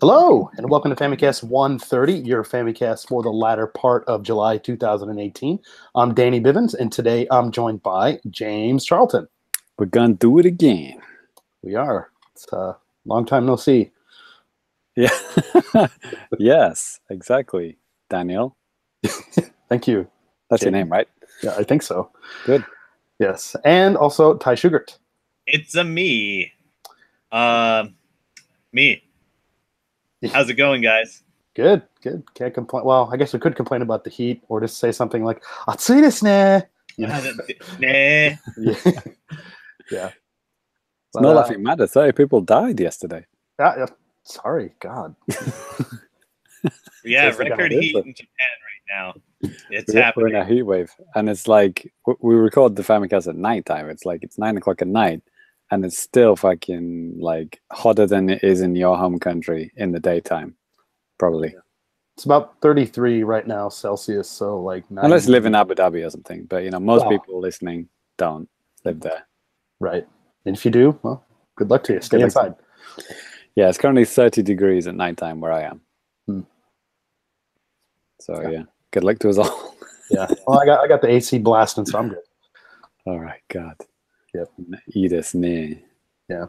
Hello, and welcome to Famicast 130, your Famicast for the latter part of July 2018. I'm Danny Bivens, and today I'm joined by James Charlton. We're gonna do it again. We are. It's a long time no see. Yeah. Yes, exactly. Daniel. Thank you. That's James. your name, right? Yeah, I think so. Good. Yes, and also Ty Schugert. It's a me. Me. How's it going, guys? Good, good. Can't complain. Well, I guess we could complain about the heat, or just say something like "Atsui desu ne." Nah. Yeah. Yeah. It's not laughing matter. 30 people died yesterday. Sorry, God. Yeah, Just like record how it is, heat but- in Japan right now. It's We're in happening. a heat wave, and it's like we record the Famicast at night time. It's like it's 9 o'clock at night, and it's still fucking like hotter than it is in your home country in the daytime, probably. It's about 33 right now Celsius, so like 90. Unless you live in Abu Dhabi or something, but you know most Well. people listening don't live there. Right. And if you do, well, good luck to you. Stay Good luck to inside. Yeah, it's currently 30 degrees at nighttime where I am. So yeah, good luck to us all. Yeah. Well, I got the AC blasting, so I'm good. All right, God. Yep. Eat us near. Yeah.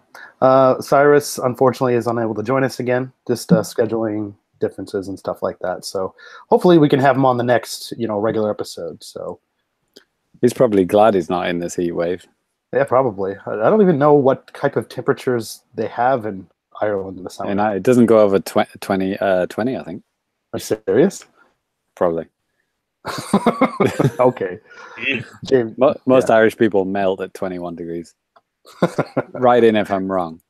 Cyrus, unfortunately, is unable to join us again. Just scheduling differences and stuff like that. So hopefully we can have him on the next, regular episode. So He's probably glad he's not in this heat wave. yeah, probably. I don't even know what type of temperatures they have in Ireland in the summer. And it doesn't go over 20, I think. Are you serious? Probably. Okay. James, Most Irish people melt at 21 degrees. Write in if I'm wrong.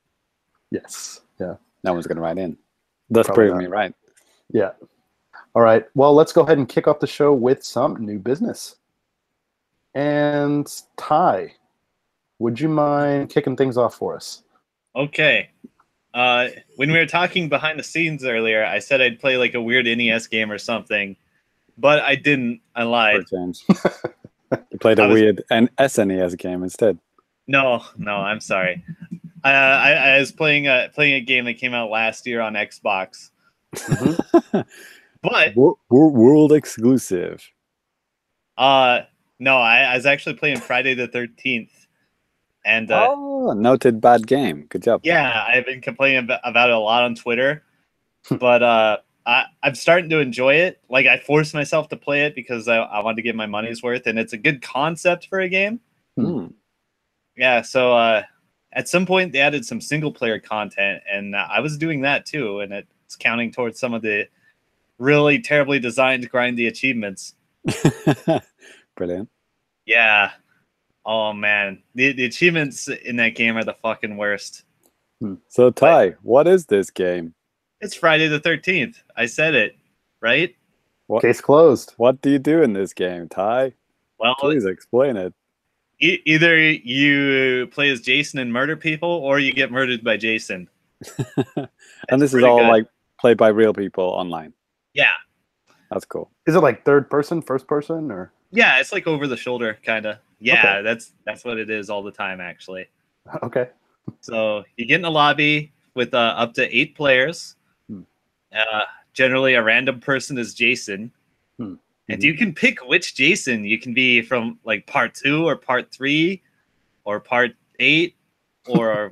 Yes. Yeah. No one's going to write in. Thus Probably proving not. me right. Yeah. All right. Well, let's go ahead and kick off the show with some new business. And Ty, would you mind kicking things off for us? Okay. When we were talking behind the scenes earlier, I said I'd play like a weird NES game or something, but I didn't. I lied. James. You played a weird SNES game instead. No, I'm sorry. I was playing a game that came out last year on Xbox. But world exclusive. no, I was actually playing Friday the 13th. And noted bad game. Good job. yeah, I've been complaining about it a lot on Twitter, but I'm starting to enjoy it. Like I forced myself to play it because I wanted to get my money's worth, and it's a good concept for a game. Yeah, so at some point they added some single player content, and I was doing that too, and it's counting towards some of the really terribly designed grindy achievements. Brilliant. Yeah. Oh man, the achievements in that game are the fucking worst. So Ty, what is this game? It's Friday the 13th. I said it, right? Case closed. What do you do in this game, Ty? Well, Please explain it. either you play as Jason and murder people, or you get murdered by Jason. And this is all like played by real people online. Yeah. That's cool. Is it like third person, first person, or? Yeah, it's like over the shoulder, kind of. Yeah, Okay. that's what it is all the time, actually. Okay. So you get in a lobby with up to 8 players. Generally, a random person is Jason. And you can pick which Jason. You can be from like part 2 or part 3 or part 8 or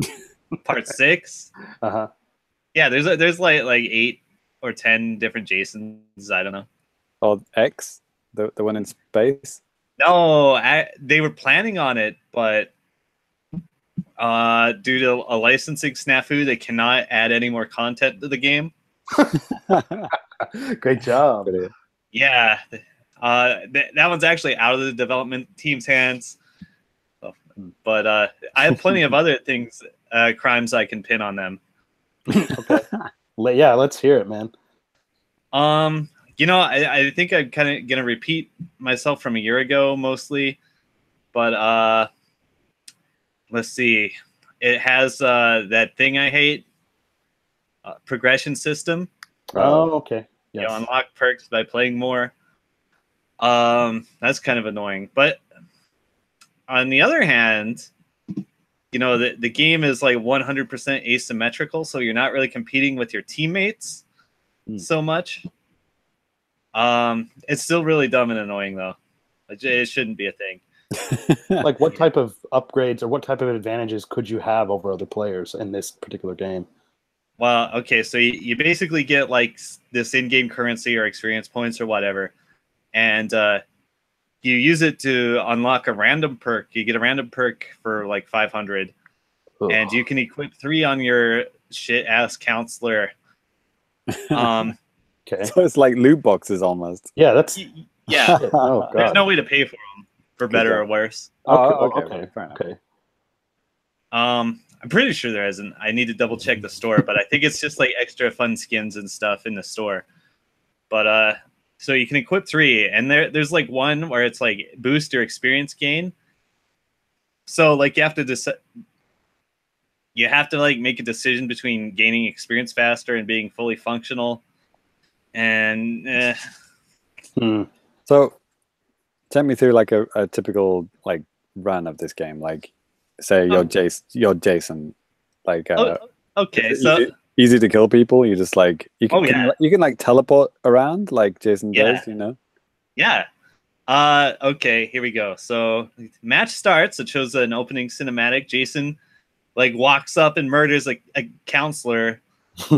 part 6. Uh-huh. Yeah, there's like 8 or 10 different Jasons. I don't know. Oh, X, the one in space. No, they were planning on it, but due to a licensing snafu, they cannot add any more content to the game. Great job. Yeah, that one's actually out of the development team's hands. But I have plenty of other things, crimes I can pin on them. Okay. Yeah, let's hear it, man. I think I'm kind of gonna repeat myself from a year ago mostly, but let's see. It has that thing I hate, progression system. Oh, okay. Yes. Yes. Unlock perks by playing more. That's kind of annoying. But on the other hand, you know, the game is like 100% asymmetrical, so you're not really competing with your teammates so much. It's still really dumb and annoying though. It shouldn't be a thing. Like, what type of upgrades or what type of advantages could you have over other players in this particular game? Well, okay, so you basically get like this in-game currency or experience points or whatever, and you use it to unlock a random perk. You get a random perk for like 500, and you can equip 3 on your shit-ass counselor. Okay. So it's like loot boxes almost. Yeah, that's yeah. Oh god. There's no way to pay for them, for better or worse. Okay. Fair enough. Okay. I'm pretty sure there isn't. I need to double check the store, but I think it's just like extra fun skins and stuff in the store. But so you can equip 3, and there's like one where it's like boost your experience gain. So like you have to like make a decision between gaining experience faster and being fully functional. And So take me through like a typical like run of this game. Like say you're Jason. Like okay, so easy to kill people. You just like you can, you can like teleport around like Jason does, you know? Yeah. Okay, here we go. So match starts. It shows an opening cinematic. Jason like walks up and murders a counselor,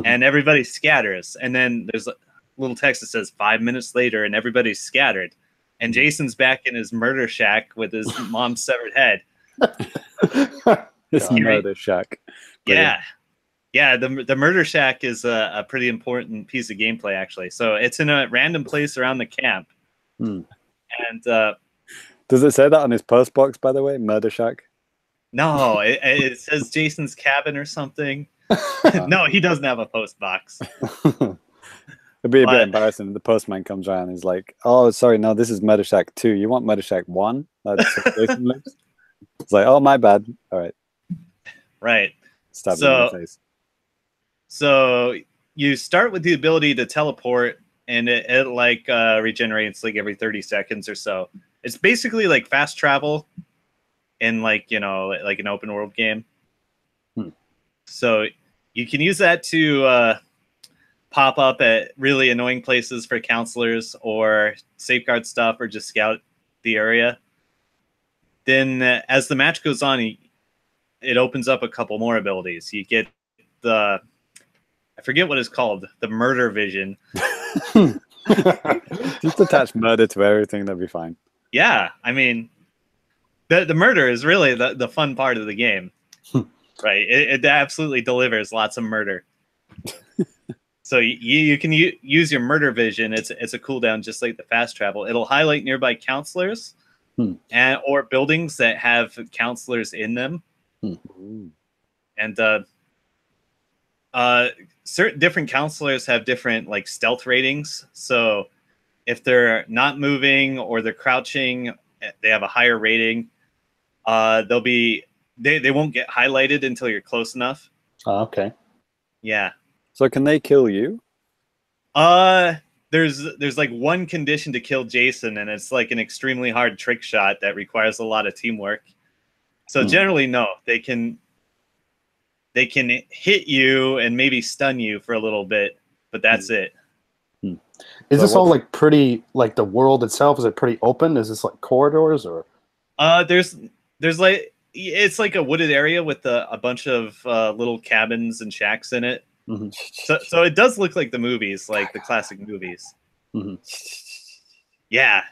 and everybody scatters. And then there's a little text that says 5 minutes later, and everybody's scattered. And Jason's back in his murder shack with his mom's severed head. His murder shack. Brilliant. Yeah. The murder shack is a pretty important piece of gameplay, actually. So it's in a random place around the camp. And does it say that on his post box, by the way? Murder shack? No, it says Jason's cabin or something. No, he doesn't have a post box. It'd be a bit embarrassing if the postman comes around and he's like, "Oh, sorry, no, this is Murder Shack 2. You want Murder Shack 1?" That's Jason lives. It's like, "Oh, my bad. All right." Right. Stab him in the face. So you start with the ability to teleport, and it like regenerates like every 30 seconds or so. It's basically like fast travel in like, you know, like an open world game. So you can use that to pop up at really annoying places for counselors or safeguard stuff or just scout the area. Then as the match goes on, it opens up a couple more abilities. You get I forget what it's called, the murder vision. Just attach murder to everything, that'd be fine. Yeah, I mean, the murder is really the fun part of the game. Right? It absolutely delivers lots of murder. So you can use your murder vision. It's a cooldown just like the fast travel. It'll highlight nearby counselors or buildings that have counselors in them. And certain different counselors have different like stealth ratings. So if they're not moving or they're crouching, they have a higher rating. They won't get highlighted until you're close enough. Okay. Yeah. So can they kill you? There's like one condition to kill Jason, and it's like an extremely hard trick shot that requires a lot of teamwork. So generally, no, they can hit you and maybe stun you for a little bit, but that's it. Is this all like pretty, like the world itself, is it pretty open? Is this like corridors or? There's like, it's like a wooded area with a bunch of little cabins and shacks in it. So it does look like the movies, like the classic movies. Yeah.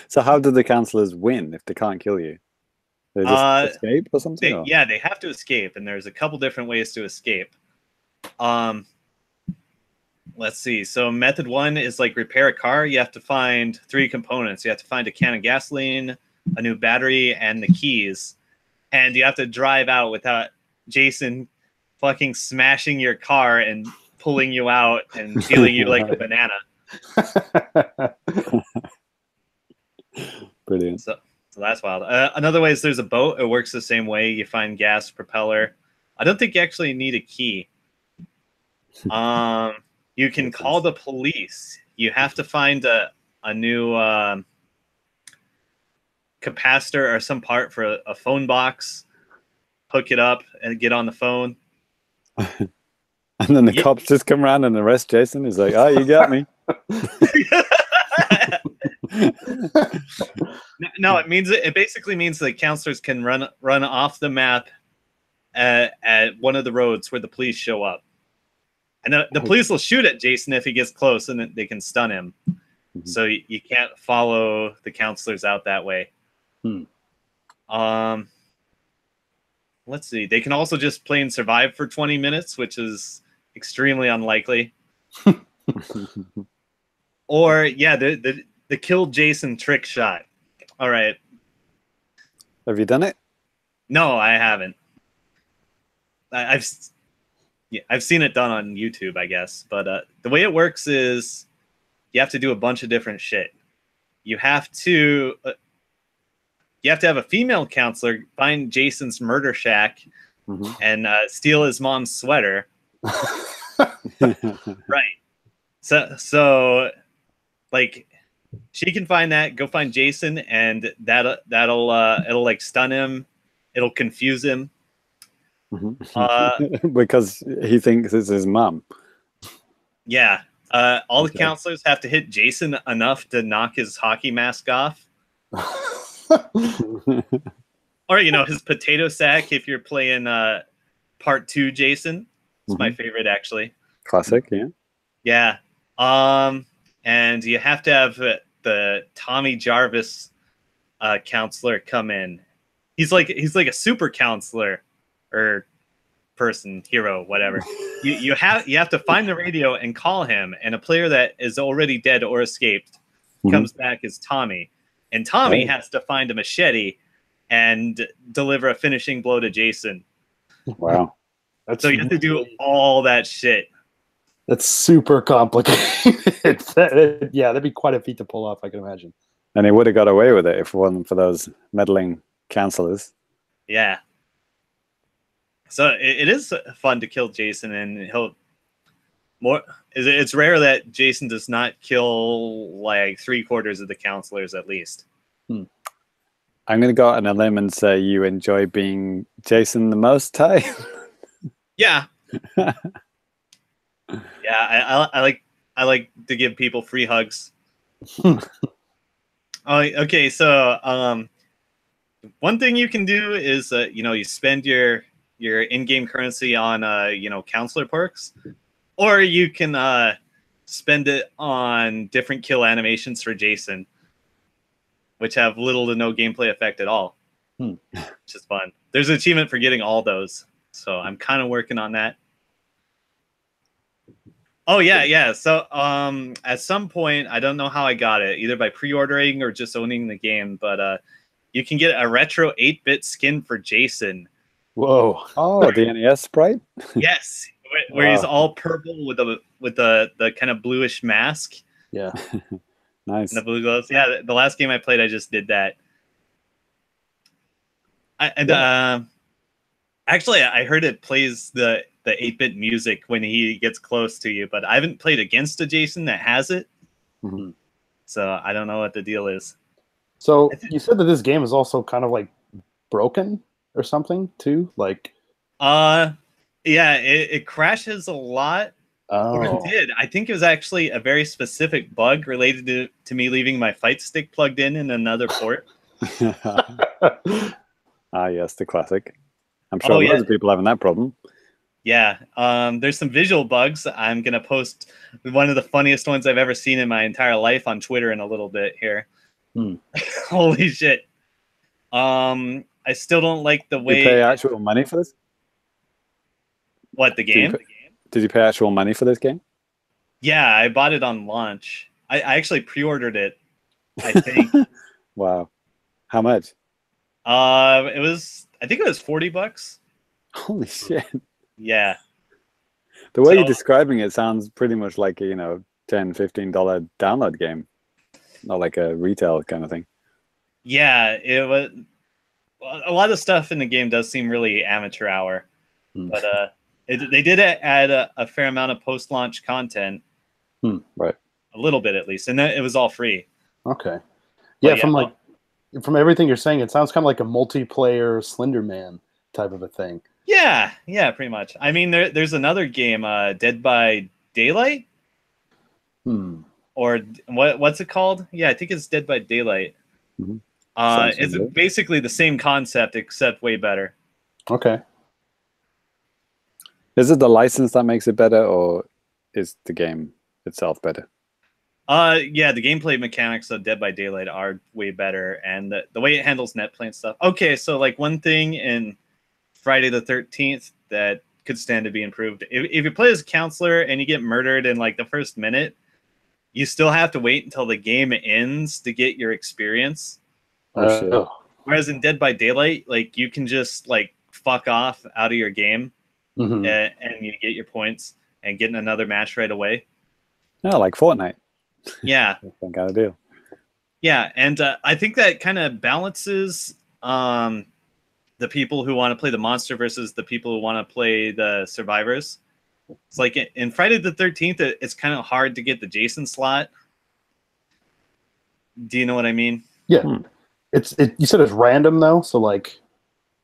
So how do the counselors win if they can't kill you? They just escape or something? Yeah, they have to escape, and there's a couple different ways to escape. Let's see. So method 1 is like repair a car. You have to find 3 components. You have to find a can of gasoline, a new battery, and the keys. And you have to drive out without Jason fucking smashing your car and pulling you out and feeling you like a banana. Brilliant. So that's wild. Another way is there's a boat. It works the same way. You find gas, propeller. I don't think you actually need a key. You can call the police. You have to find a new capacitor or some part for a phone box, hook it up, and get on the phone. And then the cops just come around and arrest Jason. He's like, "Oh, you got me." No, it basically means that counselors can run off the map at one of the roads where the police show up, and the police will shoot at Jason if he gets close, and they can stun him. Mm-hmm. So you can't follow the counselors out that way. Let's see. They can also just plain survive for 20 minutes, which is extremely unlikely. Or the kill Jason trick shot. All right. Have you done it? No, I haven't. I've seen it done on YouTube, I guess. But the way it works is you have to do a bunch of different shit. You have to have a female counselor find Jason's murder shack and steal his mom's sweater. Right. So like she can find that, go find Jason, and it'll like stun him, it'll confuse him. Because he thinks it's his mom. Yeah. All the counselors have to hit Jason enough to knock his hockey mask off. Or his potato sack if you're playing part 2 Jason. It's my favorite, actually. Classic, yeah. Yeah. And you have to have the Tommy Jarvis counselor come in. He's like a super counselor or person, hero, whatever. you have to find the radio and call him, and a player that is already dead or escaped comes back as Tommy. And Tommy has to find a machete and deliver a finishing blow to Jason. Wow. So you have to do all that shit. That's super complicated. Yeah, that'd be quite a feat to pull off, I can imagine. And he would have got away with it if it wasn't for those meddling counselors. Yeah. So it is fun to kill Jason, and it's rare that Jason does not kill like 3/4 of the counselors at least. I'm going to go out on a limb and say you enjoy being Jason the most, Ty. Yeah. Yeah, I like to give people free hugs. Okay, so one thing you can do is you spend your in-game currency on counselor perks, or you can spend it on different kill animations for Jason, which have little to no gameplay effect at all, which is fun. There's an achievement for getting all those, so I'm kind of working on that. Oh yeah. So at some point, I don't know how I got it, either by pre-ordering or just owning the game, but you can get a retro 8-bit skin for Jason. Whoa! Oh, the NES sprite. Yes, where he's all purple with the kind of bluish mask. Yeah, nice. And the blue gloves. Yeah, the last game I played, I just did that. Actually, I heard it plays the 8-bit music when he gets close to you, but I haven't played against a Jason that has it, so I don't know what the deal is. So you said that this game is also kind of like broken or something too, like yeah, it crashes a lot. Or it did. I think it was actually a very specific bug related to me leaving my fight stick plugged in another port. Yes, the classic. I'm sure lots of people having that problem. Yeah, there's some visual bugs. I'm gonna post one of the funniest ones I've ever seen in my entire life on Twitter in a little bit here. Holy shit! I still don't like the way. Did you pay actual money for this? What, the game? Did you pay actual money for this game? Yeah, I bought it on launch. I actually pre-ordered it, I think. Wow. How much? I think it was $40. Holy shit. Yeah. The way you're describing it sounds pretty much like a, $10, $15 download game. Not like a retail kind of thing. Yeah, it was. A lot of stuff in the game does seem really amateur hour. But they did add a fair amount of post-launch content. Right. A little bit, at least. And it was all free. Okay. Yeah, from like from everything you're saying, it sounds kind of like a multiplayer Slender Man type of a thing. Yeah, pretty much. I mean, there's another game, Dead by Daylight, or what's it called? Yeah, I think it's Dead by Daylight. Mm-hmm. It's basically the same concept except way better. Okay. Is it the license that makes it better, or is the game itself better? Yeah, the gameplay mechanics of Dead by Daylight are way better, and the way it handles netplay and stuff. Okay, so like one thing in Friday the 13th that could stand to be improved. If you play as a counselor and you get murdered in like the first minute, you still have to wait until the game ends to get your experience. Oh shit. Whereas in Dead by Daylight, like you can just like fuck off out of your game and you get your points and get in another match right away. Yeah, like Fortnite. Yeah. Some kind of deal. Yeah, and I think that kind of balances the people who want to play the monster versus the people who want to play the survivors. It's like in Friday the 13th, it's kind of hard to get the Jason slot. Do you know what I mean? Yeah. You said it's random though, so like.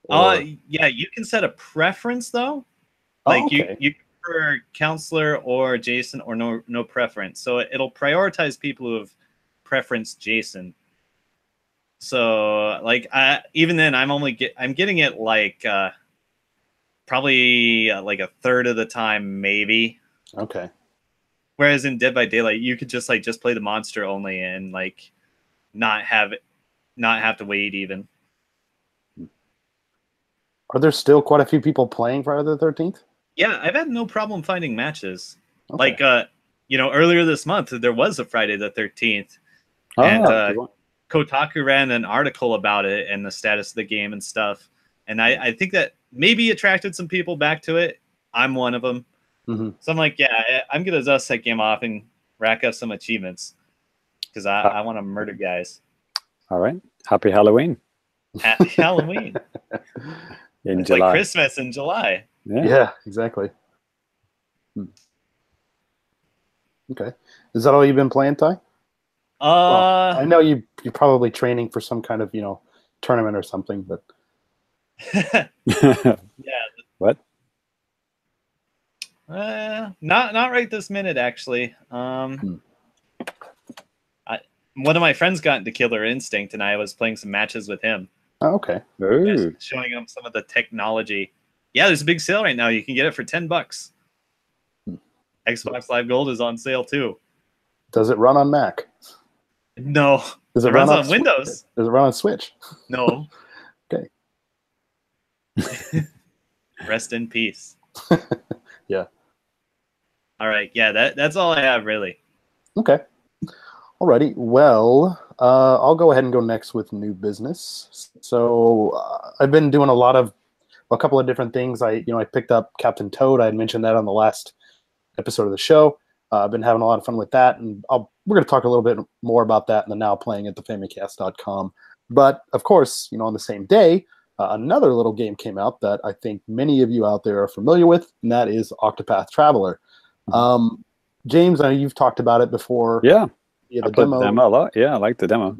Yeah, you can set a preference though. Like okay. you prefer counselor or Jason or no preference. So it'll prioritize people who have preference Jason. So like even then I'm getting it like probably like a third of the time maybe. Okay. Whereas in Dead by Daylight you could just play the monster only and like not have to wait even. Are there still quite a few people playing Friday the 13th? Yeah, I've had no problem finding matches. Okay. Like earlier this month there was a Friday the 13th. And Kotaku ran an article about it and the status of the game and stuff. And I think that maybe attracted some people back to it. I'm one of them. Mm-hmm. So I'm like, yeah, I'm going to dust that game off and rack up some achievements because I want to murder guys. All right. Happy Halloween. Happy Halloween. In it's July. like Christmas in July. Yeah, exactly. Okay. Is that all you've been playing, Ty? Well, I know you're probably training for some kind of, tournament or something, but. Yeah. What? Not right this minute, actually. One of my friends got into Killer Instinct, and I was playing some matches with him. Oh, okay. Showing him some of the technology. Yeah, there's a big sale right now. You can get it for $10. Xbox Live Gold is on sale too. Does it run on Mac? No. Does it runs run on Windows? Does it run on Switch? No. Okay. Rest in peace. Yeah. All right. Yeah, that's all I have, really. Okay. Alrighty. Well, I'll go ahead and go next with new business. So I've been doing a couple of different things. I picked up Captain Toad. I had mentioned that on the last episode of the show. I've been having a lot of fun with that, and we're going to talk a little bit more about that in the Now Playing at thefamicast.com. But of course, on the same day, another little game came out that I think many of you out there are familiar with, and that is Octopath Traveler. James, I know you've talked about it before. Yeah. The played the demo a lot. Yeah, I liked the demo.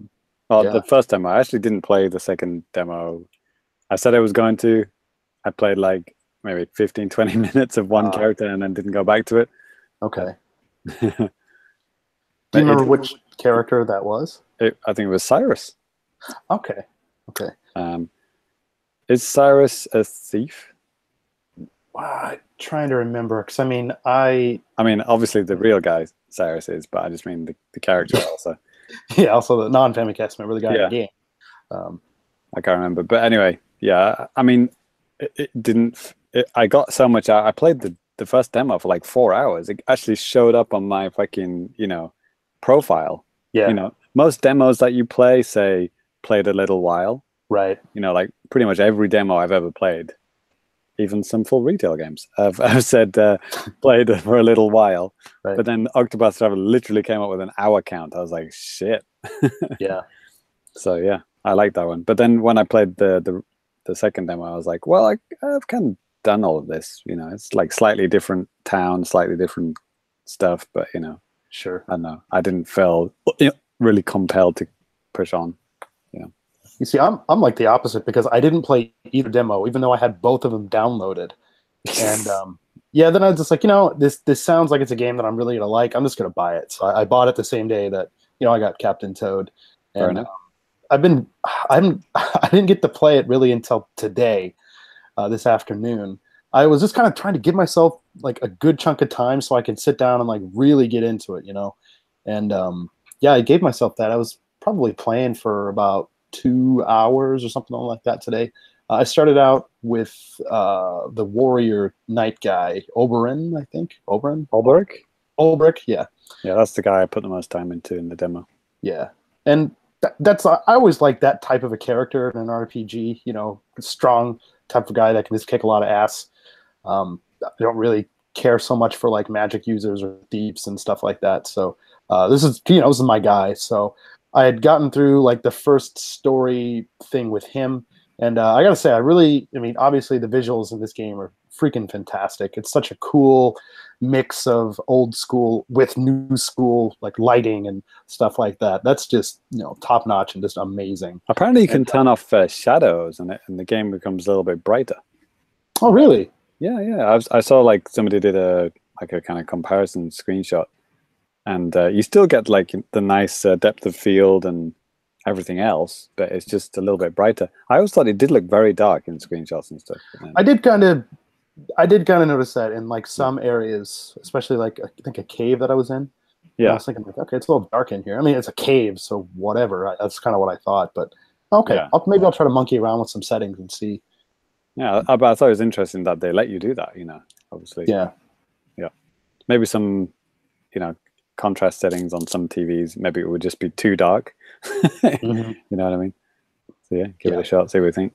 Well, the first demo. I actually didn't play the second demo. I said I was going to. I played like maybe 15, 20 minutes of one character and then didn't go back to it. Okay. Do you remember which character that was? I think it was Cyrus. Okay. Is Cyrus a thief? I'm trying to remember, because I mean, obviously the real guy Cyrus is, but I just mean the character also. Yeah, also the non-Famicast member, the guy in the game. I can't remember, but anyway, yeah. I mean, it didn't. I got so much out. I played the first demo for like 4 hours. It actually showed up on my fucking profile. Yeah. Most demos that you play say played a little while. Right. Like pretty much every demo I've ever played, even some full retail games, I've said played for a little while. Right. But then Octopath Traveler literally came up with an hour count. I was like, shit. Yeah. So yeah, I like that one. But then when I played the second demo, I was like, well, I've kind of done all of this. It's like slightly different town, slightly different stuff, but sure. I don't know. I didn't feel really compelled to push on. You see, I'm like the opposite because I didn't play either demo, even though I had both of them downloaded. And yeah, then I was just like, this sounds like it's a game that I'm really gonna like. I'm just gonna buy it. So I bought it the same day that I got Captain Toad, Fair and enough. I didn't get to play it really until today, this afternoon. I was just kind of trying to give myself like a good chunk of time so I could sit down and like really get into it, And yeah, I gave myself that. I was probably playing for about 2 hours or something like that today. I started out with the warrior knight guy, Oberyn, I think. Oberyn? Ulbrich? Ulbrich, yeah. Yeah, that's the guy I put the most time into in the demo. Yeah. And that's I always like that type of a character in an RPG, strong type of guy that can just kick a lot of ass. I don't really care so much for like magic users or thieves and stuff like that. So this is my guy. So I had gotten through like the first story thing with him, and I gotta say, obviously the visuals in this game are freaking fantastic. It's such a cool mix of old school with new school like lighting and stuff like that. That's just top notch and just amazing. Apparently, you can turn off shadows, and the game becomes a little bit brighter. Oh, really? Yeah. I saw like somebody did a kind of comparison screenshot, and you still get like the nice depth of field and everything else, but it's just a little bit brighter. I always thought it did look very dark in screenshots and stuff. I did kind of notice that in like some areas, especially like I think a cave that I was in. Yeah, I was thinking like, okay, it's a little dark in here. I mean, it's a cave, so whatever. That's kind of what I thought. But okay, yeah. maybe I'll try to monkey around with some settings and see. Yeah, but I thought it was interesting that they let you do that. Obviously. Yeah. Maybe some, contrast settings on some TVs. Maybe it would just be too dark. Mm-hmm. You know what I mean? So yeah, give it a shot. See what you think.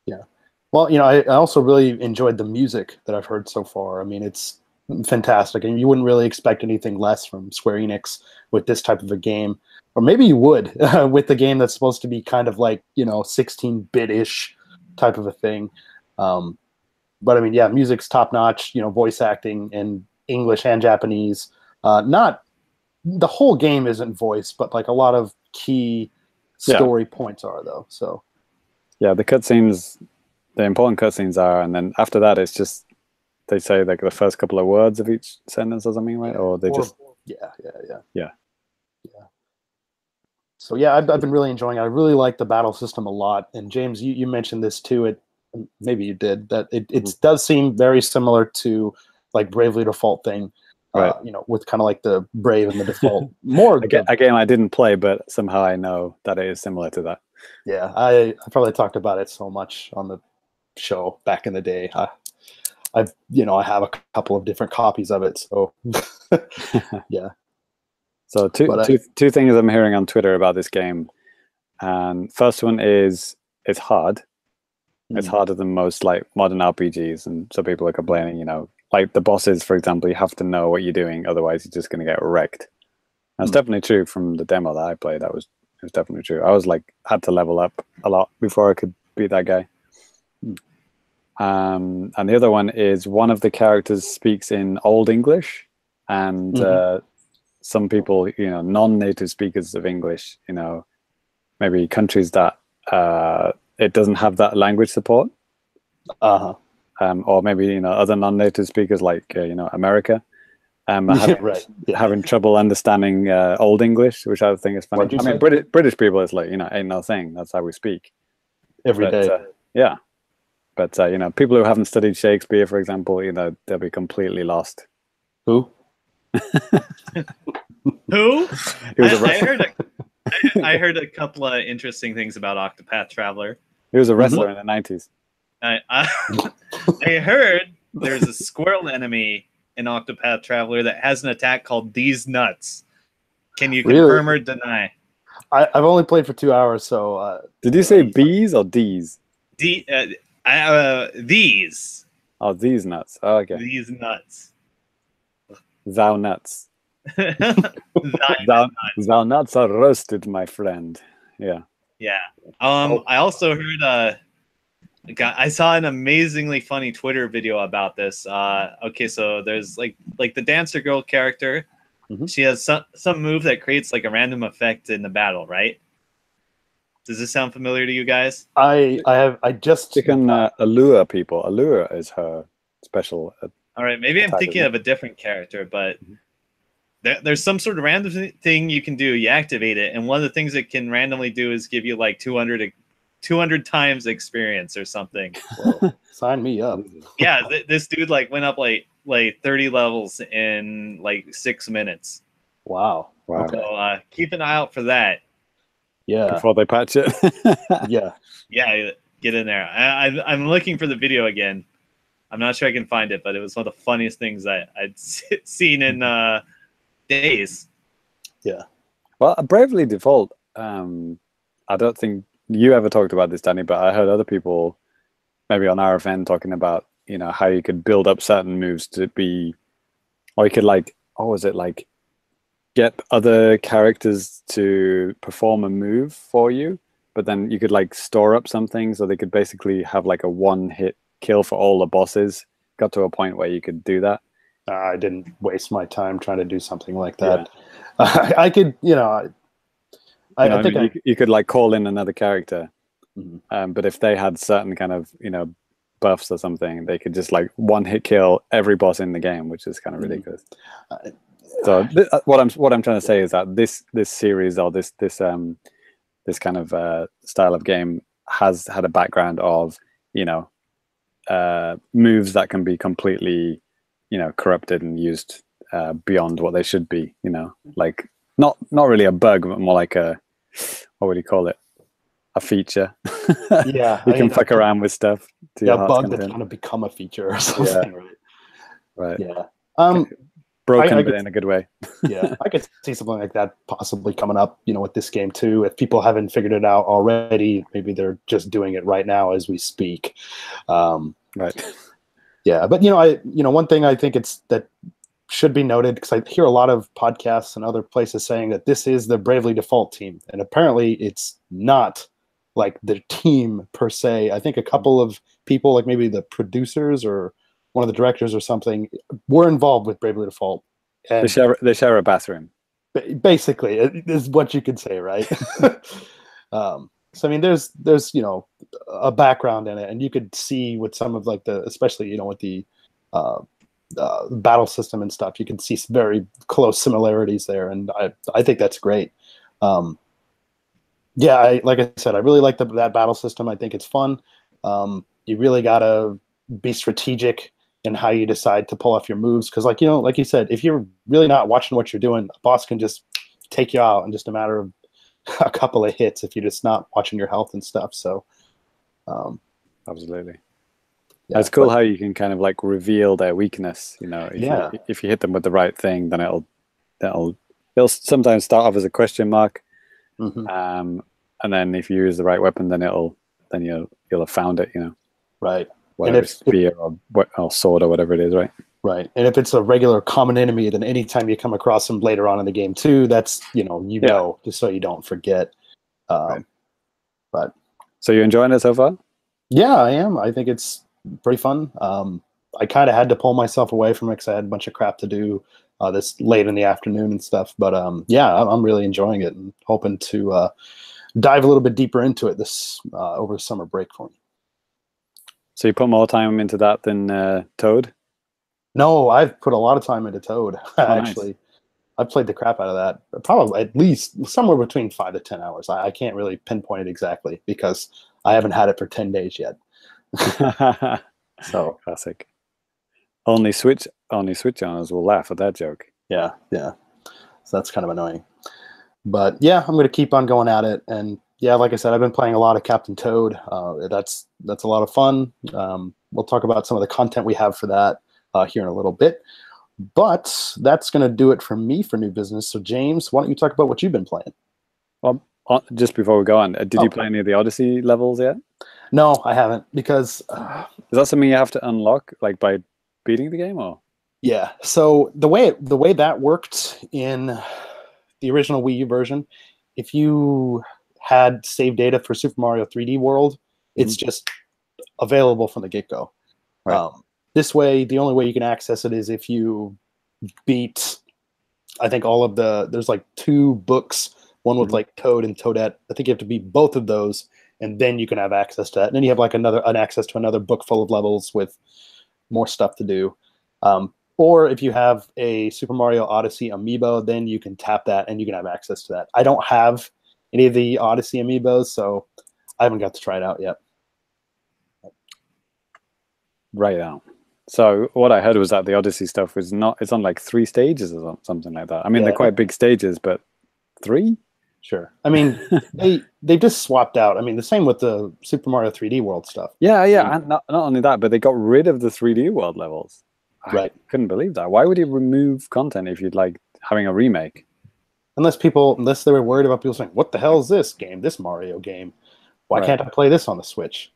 Yeah. Well, I also really enjoyed the music that I've heard so far. I mean, it's fantastic, and you wouldn't really expect anything less from Square Enix with this type of a game, or maybe you would with the game that's supposed to be kind of like 16-bit-ish type of a thing. But I mean, yeah, music's top notch. Voice acting in English and Japanese. Not the whole game isn't voiced, but like a lot of key story points are though. So yeah, the cutscenes, the important cutscenes are, and then after that, it's just they say like the first couple of words of each sentence or something, right? Or they just yeah. So yeah, I've been really enjoying it. I really like the battle system a lot. And James, you mentioned this too. Maybe you did that. It does seem very similar to like Bravely Default thing. Right. With kind of like the Brave and the Default. More a game I didn't play, but somehow I know that it is similar to that. Yeah, I probably talked about it so much on the show back in the day. I have a couple of different copies of it. So yeah. So two things I'm hearing on Twitter about this game, and first one is it's hard. It's harder than most like modern RPGs, and so people are complaining. Like the bosses, for example, you have to know what you're doing, otherwise you're just going to get wrecked. That's definitely true from the demo that I played. It was definitely true. I was like had to level up a lot before I could beat that guy. And the other one is one of the characters speaks in Old English, and some people, non-native speakers of English, maybe countries that it doesn't have that language support. Or maybe other non-native speakers like America, having trouble understanding Old English, which I think is funny. I mean, British people, it's like ain't no thing. That's how we speak every day. Yeah, but people who haven't studied Shakespeare, for example, they'll be completely lost. Who? Who? I heard a couple of interesting things about Octopath Traveler. He was a wrestler in the 90s. I heard there's a squirrel enemy in Octopath Traveler that has an attack called These Nuts. Can you confirm or deny? I've only played for 2 hours, so... Did you say bees or D's? These. Oh, these nuts. Oh, okay. These nuts. Thou nuts. Thou nuts are roasted, my friend. Yeah. Yeah. I also heard... I saw an amazingly funny Twitter video about this. Okay, so there's like the dancer girl character. She has some move that creates like a random effect in the battle, right? Does this sound familiar to you guys? I just You can allure people. Allure is her special. All right, maybe I'm attack, thinking isn't of a different character, but there's some sort of random thing you can do. You activate it, and one of the things it can randomly do is give you like 200 times experience or something. well, sign me up. Yeah, this dude like went up like 30 levels in like 6 minutes. Wow. Wow. So keep an eye out for that. Yeah. Before they patch it. Yeah. Yeah, get in there. I'm looking for the video again. I'm not sure I can find it, but it was one of the funniest things I'd seen in days. Yeah. Well, Bravely Default, I don't think you ever talked about this, Danny, but I heard other people, maybe on RFN, talking about, you know, how you could build up certain moves to be, or you could like, what was it, like get other characters to perform a move for you, but then you could like store up something so they could basically have like a one-hit kill for all the bosses. Got to a point where you could do that. I didn't waste my time trying to do something like that. Yeah. I could, you know, I think you could like call in another character, mm-hmm. But if they had certain kind of, you know, buffs or something, they could just like one-hit kill every boss in the game, which is kind of ridiculous. So what I'm trying to say is that this series or this kind of style of game has had a background of, you know, moves that can be completely, you know, corrupted and used beyond what they should be. You know, like not really a bug, but more like a, what would you call it? A feature. Yeah, you can fuck around with stuff. Yeah, a bug that's going to become a feature or something. Yeah. Right. Yeah. Broken, but in a good way. Yeah, I could see something like that possibly coming up, you know, with this game too. If people haven't figured it out already, maybe they're just doing it right now as we speak. Right. Yeah, but you know, one thing I think that should be noted, because I hear a lot of podcasts and other places saying that this is the Bravely Default team, and apparently it's not like the team per se. I think a couple of people, like maybe the producers or one of the directors or something, were involved with Bravely Default. And they share a bathroom. Basically, it is what you could say, right? So I mean, there's you know, a background in it, and you could see with some of like especially, you know, with the battle system and stuff, you can see very close similarities there, and I think that's great. Yeah, like I said, I really like that battle system. I think it's fun. You really gotta be strategic in how you decide to pull off your moves, because, like, you know, like you said, if you're really not watching what you're doing, a boss can just take you out in just a matter of a couple of hits if you're just not watching your health and stuff. So, absolutely. Yeah, it's cool how you can kind of like reveal their weakness. You know, if you hit them with the right thing, then it'll sometimes start off as a question mark, and then if you use the right weapon, then you'll have found it. You know, right. Whether it's spear or sword or whatever it is, right? Right. And if it's a regular common enemy, then anytime you come across them later on in the game too, that's know, just so you don't forget. Right. But so you're enjoying it so far? Yeah, I am. I think it's pretty fun. I kind of had to pull myself away from it because I had a bunch of crap to do this late in the afternoon and stuff. But yeah, I'm really enjoying it and hoping to dive a little bit deeper into it this over the summer break for me. So you put more time into that than Toad? No, I've put a lot of time into Toad. Actually, nice. I've played the crap out of that. Probably at least somewhere between 5 to 10 hours. I can't really pinpoint it exactly because I haven't had it for 10 days yet. So classic. Only Switch owners will laugh at that joke. Yeah. So that's kind of annoying. But yeah, I'm going to keep on going at it. And yeah, like I said, I've been playing a lot of Captain Toad. That's a lot of fun. We'll talk about some of the content we have for that here in a little bit. But that's going to do it for me for new business. So James, why don't you talk about what you've been playing? Well, just before we go on, did you play any of the Odyssey levels yet? No, I haven't, because is that something you have to unlock like by beating the game, or? Yeah. So the way that worked in the original Wii U version, if you had save data for Super Mario 3D World, it's just available from the get-go. Right. This way, the only way you can access it is if you beat, I think, all of there's like 2 books one with like Toad and Toadette. I think you have to beat both of those, and then you can have access to that. And then you have like an access to another book full of levels with more stuff to do. Or if you have a Super Mario Odyssey amiibo, then you can tap that and you can have access to that. I don't have any of the Odyssey amiibos, so I haven't got to try it out yet. Right on. So what I heard was that the Odyssey stuff was not, it's on like 3 stages or something like that. I mean, Yeah. they're quite big stages, but 3? Sure. I mean, they just swapped out. I mean, the same with the Super Mario 3D World stuff. Yeah. And not only that, but they got rid of the 3D World levels. I couldn't believe that. Why would you remove content if you'd like having a remake? Unless they were worried about people saying, "What the hell is this game? This Mario game? Why can't I play this on the Switch?"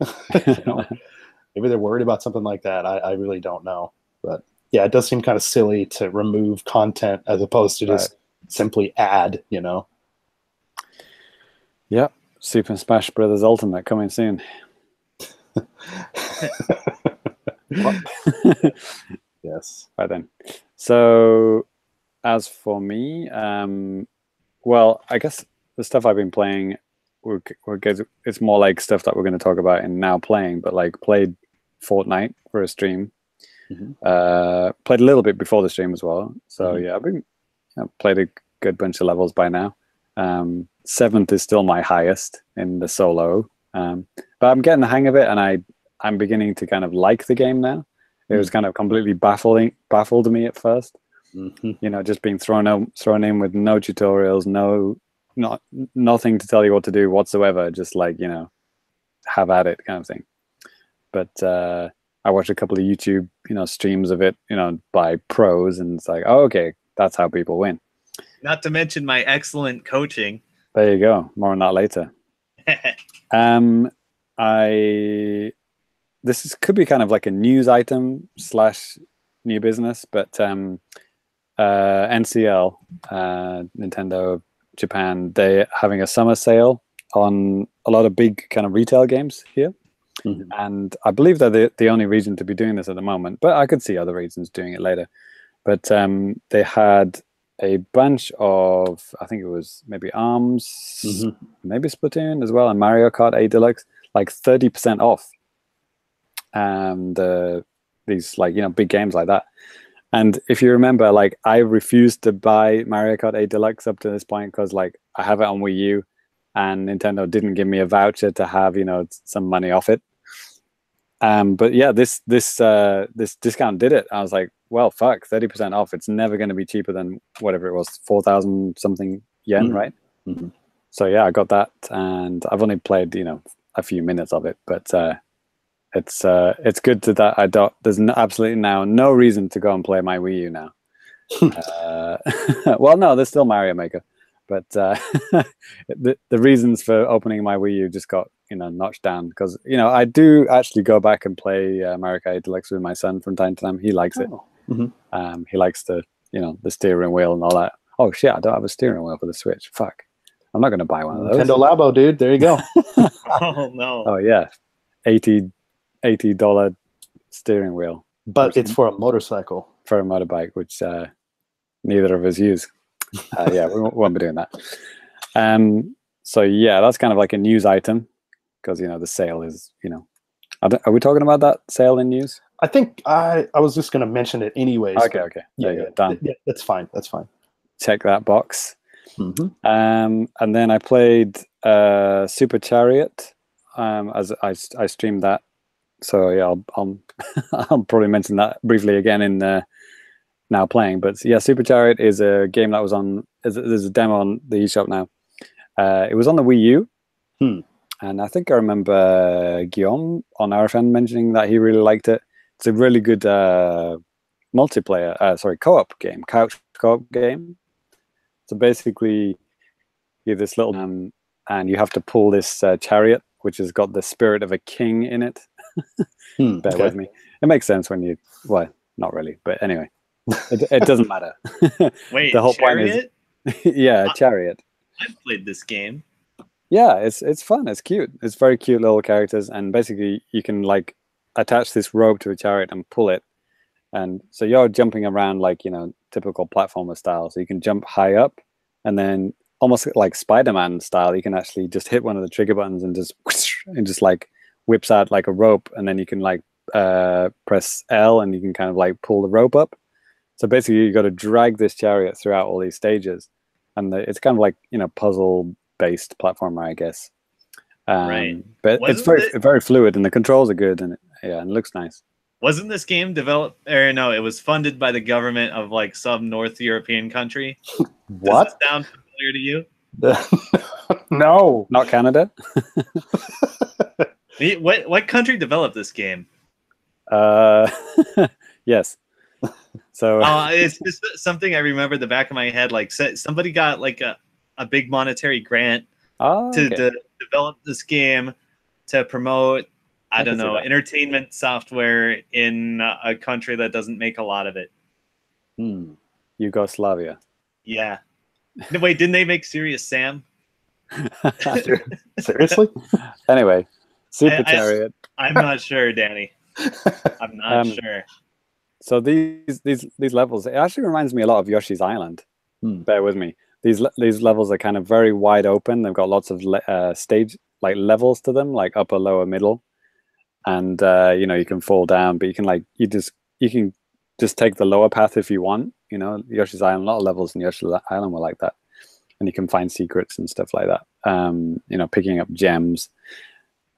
Maybe they're worried about something like that. I really don't know. But yeah, it does seem kind of silly to remove content as opposed to just simply add. Yep. Super Smash Brothers Ultimate coming soon. Yes. Right then. So as for me, well, I guess the stuff I've been playing, it's more like stuff that we're going to talk about in now playing, but like played Fortnite for a stream. Played a little bit before the stream as well. So yeah, I've played a good bunch of levels by now. 7th is still my highest in the solo. But I'm getting the hang of it, and I'm beginning to kind of like the game now. It was kind of completely baffled me at first. Just being thrown in with no tutorials, nothing to tell you what to do whatsoever. Just like, have at it kind of thing. But I watched a couple of YouTube, streams of it, by pros, and it's like, oh, okay, that's how people win. Not to mention my excellent coaching. There you go. More on that later. This could be kind of like a news item / new business, but NCL, Nintendo of Japan, they're having a summer sale on a lot of big kind of retail games here. And I believe they're the only reason to be doing this at the moment, but I could see other reasons doing it later. But they had a bunch of, I think it was maybe ARMS, maybe Splatoon as well, and Mario Kart 8 Deluxe, like 30% off. And these like, big games like that. And if you remember, like, I refused to buy Mario Kart 8 Deluxe up to this point because like I have it on Wii U, and Nintendo didn't give me a voucher to have, some money off it. But yeah, this discount did it. I was like, well, fuck, 30% off. It's never going to be cheaper than whatever it was, 4,000 something yen, right? So yeah, I got that, and I've only played, a few minutes of it, but it's good to that. There's absolutely now no reason to go and play my Wii U now. Well, no, there's still Mario Maker, but the reasons for opening my Wii U just got notched down because I do actually go back and play Mario Kart 8 Deluxe with my son from time to time. He likes it. He likes the the steering wheel and all that. Oh shit, I don't have a steering wheel for the Switch. Fuck, I'm not going to buy one of those. Nintendo Labo, dude. There you go. Oh no. Oh yeah, $80 steering wheel. But it's for a motorcycle. For a motorbike, which neither of us use. Yeah, we won't be doing that. So yeah, that's kind of like a news item because the sale is are we talking about that sale in news? I think I was just going to mention it anyways. Okay. Yeah, done. Yeah, that's fine. Check that box. And then I played Super Chariot. As I streamed that, so yeah, I'll probably mention that briefly again in now playing. But yeah, Super Chariot is a game that was on. There's a demo on the eShop now. It was on the Wii U, and I think I remember Guillaume on RFN mentioning that he really liked it. It's a really good co-op game, couch co-op game. So basically, you're this little and you have to pull this chariot, which has got the spirit of a king in it. Bear with me. It makes sense when not really, but anyway, it doesn't matter. Wait, the whole Chariot? Point is, yeah, Chariot. I've played this game. Yeah, it's fun. It's cute. It's very cute little characters, and basically you can like attach this rope to a chariot and pull it, and so you're jumping around like typical platformer style. So you can jump high up, and then almost like Spider-Man style. You can actually just hit one of the trigger buttons and just like whips out like a rope, and then you can like press L and you can kind of like pull the rope up. So basically, you got to drag this chariot throughout all these stages, and it's kind of like, you know, puzzle-based platformer, I guess. Right. But it's very fluid, and the controls are good, and it looks nice. Wasn't this game developed, or no, it was funded by the government of like some North European country? What? Does it sound familiar to you? No. Not Canada. What country developed this game? Yes. So it's just something I remember in the back of my head. Like somebody got like a big monetary grant to develop this game to promote, I don't know, entertainment software in a country that doesn't make a lot of it. Yugoslavia. Yeah. Wait, didn't they make Serious Sam? Seriously? Anyway, Super Chariot. I'm not sure, Danny. I'm not sure. So these levels, it actually reminds me a lot of Yoshi's Island. Bear with me. These levels are kind of very wide open. They've got lots of stage like levels to them, like upper, lower, middle, and you know, you can fall down, but you can like you can just take the lower path if you want. You know, Yoshi's Island, a lot of levels in Yoshi's Island were like that, and you can find secrets and stuff like that. You know, picking up gems.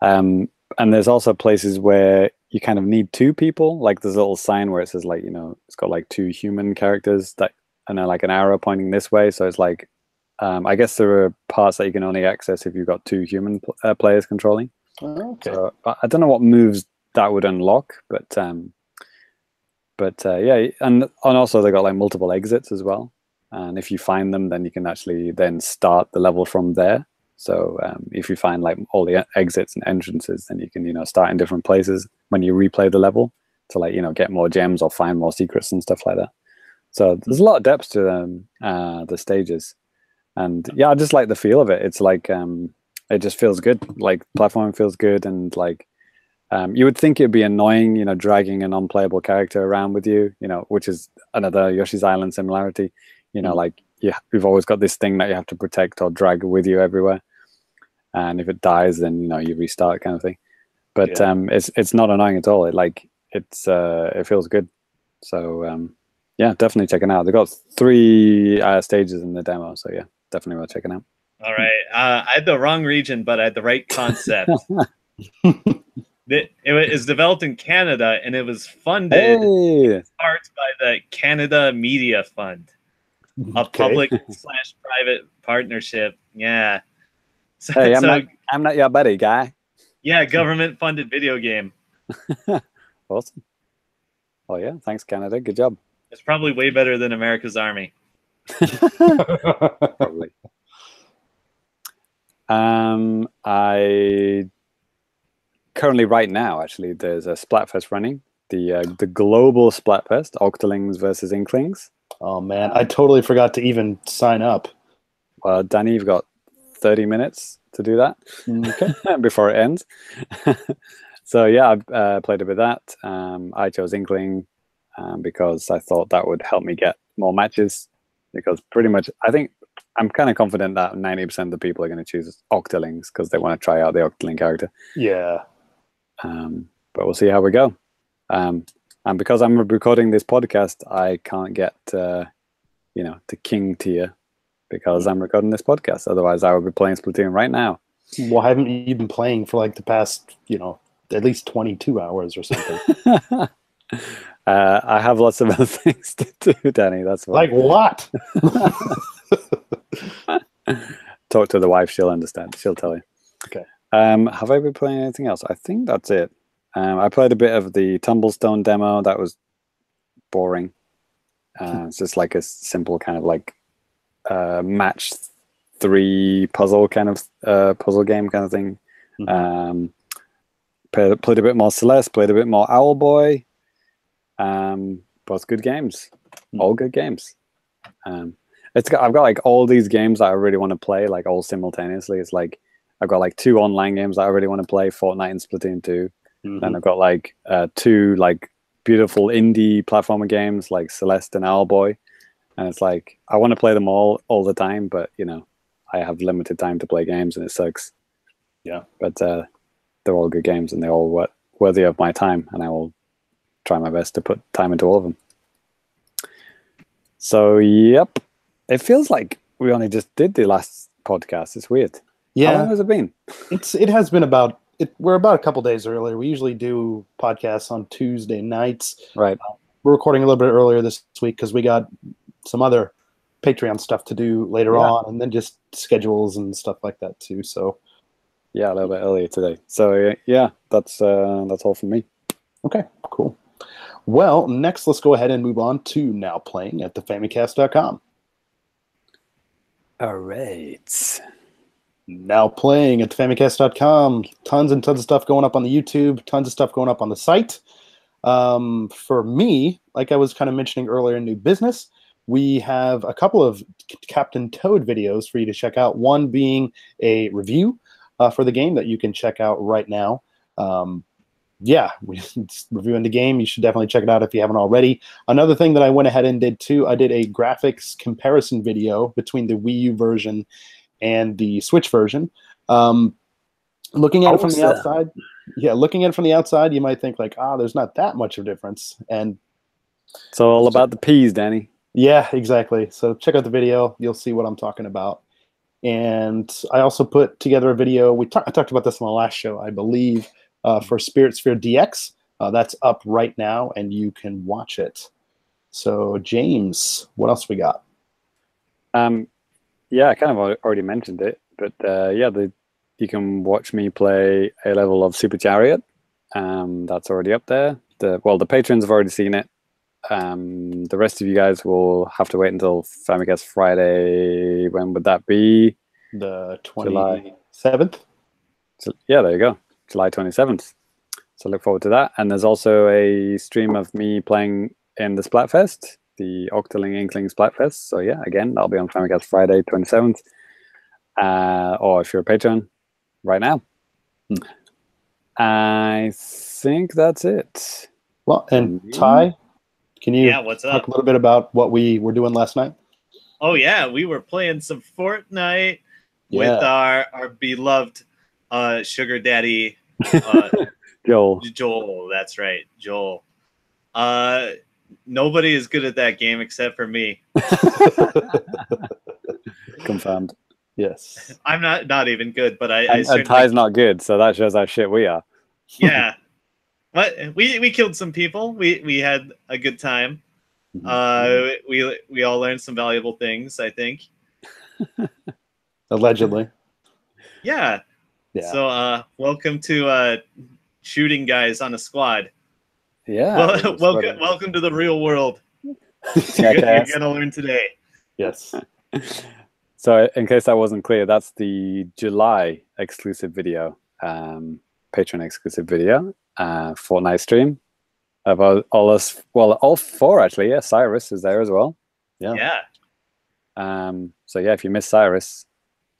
And there's also places where you kind of need two people. Like there's a little sign where it says like, you know, it's got like two human characters that, and then like an arrow pointing this way. So it's like, I guess there are parts that you can only access if you've got two human players controlling. Okay. So I don't know what moves that would unlock, but yeah, and also they got like multiple exits as well. And if you find them, then you can actually then start the level from there. So if you find like all the exits and entrances, then you can, you know, start in different places when you replay the level to like, you know, get more gems or find more secrets and stuff like that. So there's a lot of depth to the stages, and yeah, I just like the feel of it. It's like it just feels good. Like platforming feels good, and like you would think it'd be annoying, you know, dragging an unplayable character around with you, you know, which is another Yoshi's Island similarity. You know, like we've always got this thing that you have to protect or drag with you everywhere. And if it dies, then, you know, you restart kind of thing. But it's not annoying at all. It feels good. So yeah, definitely check it out. They've got 3 stages in the demo, so yeah, definitely worth checking out. All right, I had the wrong region, but I had the right concept. It was developed in Canada, and it was funded in part by the Canada Media Fund, a public/private partnership. Yeah. So, hey, I'm not your buddy, guy. Yeah, government-funded video game. Awesome. Oh yeah, thanks, Canada. Good job. It's probably way better than America's Army. Probably. I currently right now actually there's a Splatfest running, the global Splatfest, Octolings versus Inklings. Oh man, I totally forgot to even sign up. Well, Danny, you've got 30 minutes to do that before it ends. So yeah, I played a bit of that. I chose Inkling because I thought that would help me get more matches, because pretty much I think I'm kind of confident that 90% of the people are going to choose Octolings because they want to try out the Octoling character. Yeah. But we'll see how we go. And because I'm recording this podcast, I can't get to King tier because I'm recording this podcast. Otherwise, I would be playing Splatoon right now. Well, haven't you been playing for like the past, at least 22 hours or something? I have lots of other things to do, Danny. That's why. Like what? Talk to the wife; she'll understand. She'll tell you. Okay. Have I been playing anything else? I think that's it. I played a bit of the Tumblestone demo. That was boring. It's just like a simple kind of like match 3 puzzle kind of puzzle game kind of thing. Mm-hmm. Played a bit more Celeste. Played a bit more Owlboy. Both good games. All good games. I've got like all these games that I really want to play, like all simultaneously. It's like I've got like 2 online games that I really want to play, Fortnite and Splatoon 2. Mm-hmm. And I've got like 2 like beautiful indie platformer games like Celeste and Owlboy. And it's like I want to play them all the time, but I have limited time to play games, and it sucks. Yeah. But they're all good games, and they're all worthy of my time, and I will try my best to put time into all of them. So, yep. It feels like we only just did the last podcast. It's weird. Yeah. How long has it been? It has been about we're about a couple days earlier. We usually do podcasts on Tuesday nights. Right. We're recording a little bit earlier this week because we got some other Patreon stuff to do later on, and then just schedules and stuff like that too. So yeah, a little bit earlier today. So yeah, that's all from me. Okay, cool. Well, next let's go ahead and move on to now playing at thefamicast.com. All right. Now playing at thefamicast.com. Tons and tons of stuff going up on the YouTube, tons of stuff going up on the site. For me, like I was kind of mentioning earlier in new business, we have a couple of Captain Toad videos for you to check out. One being a review for the game that you can check out right now. Yeah, we're reviewing the game. You should definitely check it out if you haven't already. Another thing that I went ahead and did too, I did a graphics comparison video between the Wii U version and the Switch version. Looking at it from the outside, looking at it from the outside, you might think like, there's not that much of a difference. And it's all about the peas, Danny. Yeah, exactly. So check out the video. You'll see what I'm talking about. And I also put together a video. I talked about this on the last show, I believe, for Spirit Sphere DX. That's up right now, and you can watch it. So, James, what else we got? Yeah, I kind of already mentioned it, but you can watch me play a level of Super Chariot. That's already up there. The patrons have already seen it. The rest of you guys will have to wait until Famicast Friday. When would that be? The 27th? Yeah, there you go. July 27th. So look forward to that. And there's also a stream of me playing in the Splatfest, the Octoling Inkling Splatfest. So yeah, again, that'll be on Famicast Friday 27th. Or if you're a patron, right now. I think that's it. Well, and Ty, can you what's talk up? a little bit about what we were doing last night? Oh yeah, we were playing some Fortnite with our beloved sugar daddy Joel. Joel, that's right, Joel. Nobody is good at that game except for me. Confirmed. Yes. I'm not even good, but and Ty's not good, so that shows how shit we are. Yeah. But we killed some people. We had a good time. We all learned some valuable things, I think. Allegedly. Yeah. So welcome to shooting guys on a squad. Yeah. Welcome to the real world. You're gonna learn today. Yes. So in case that wasn't clear, that's the July exclusive video, Patreon exclusive video, Fortnite stream of all us. Well, all four actually. Yeah, Cyrus is there as well. Yeah. So yeah, if you miss Cyrus,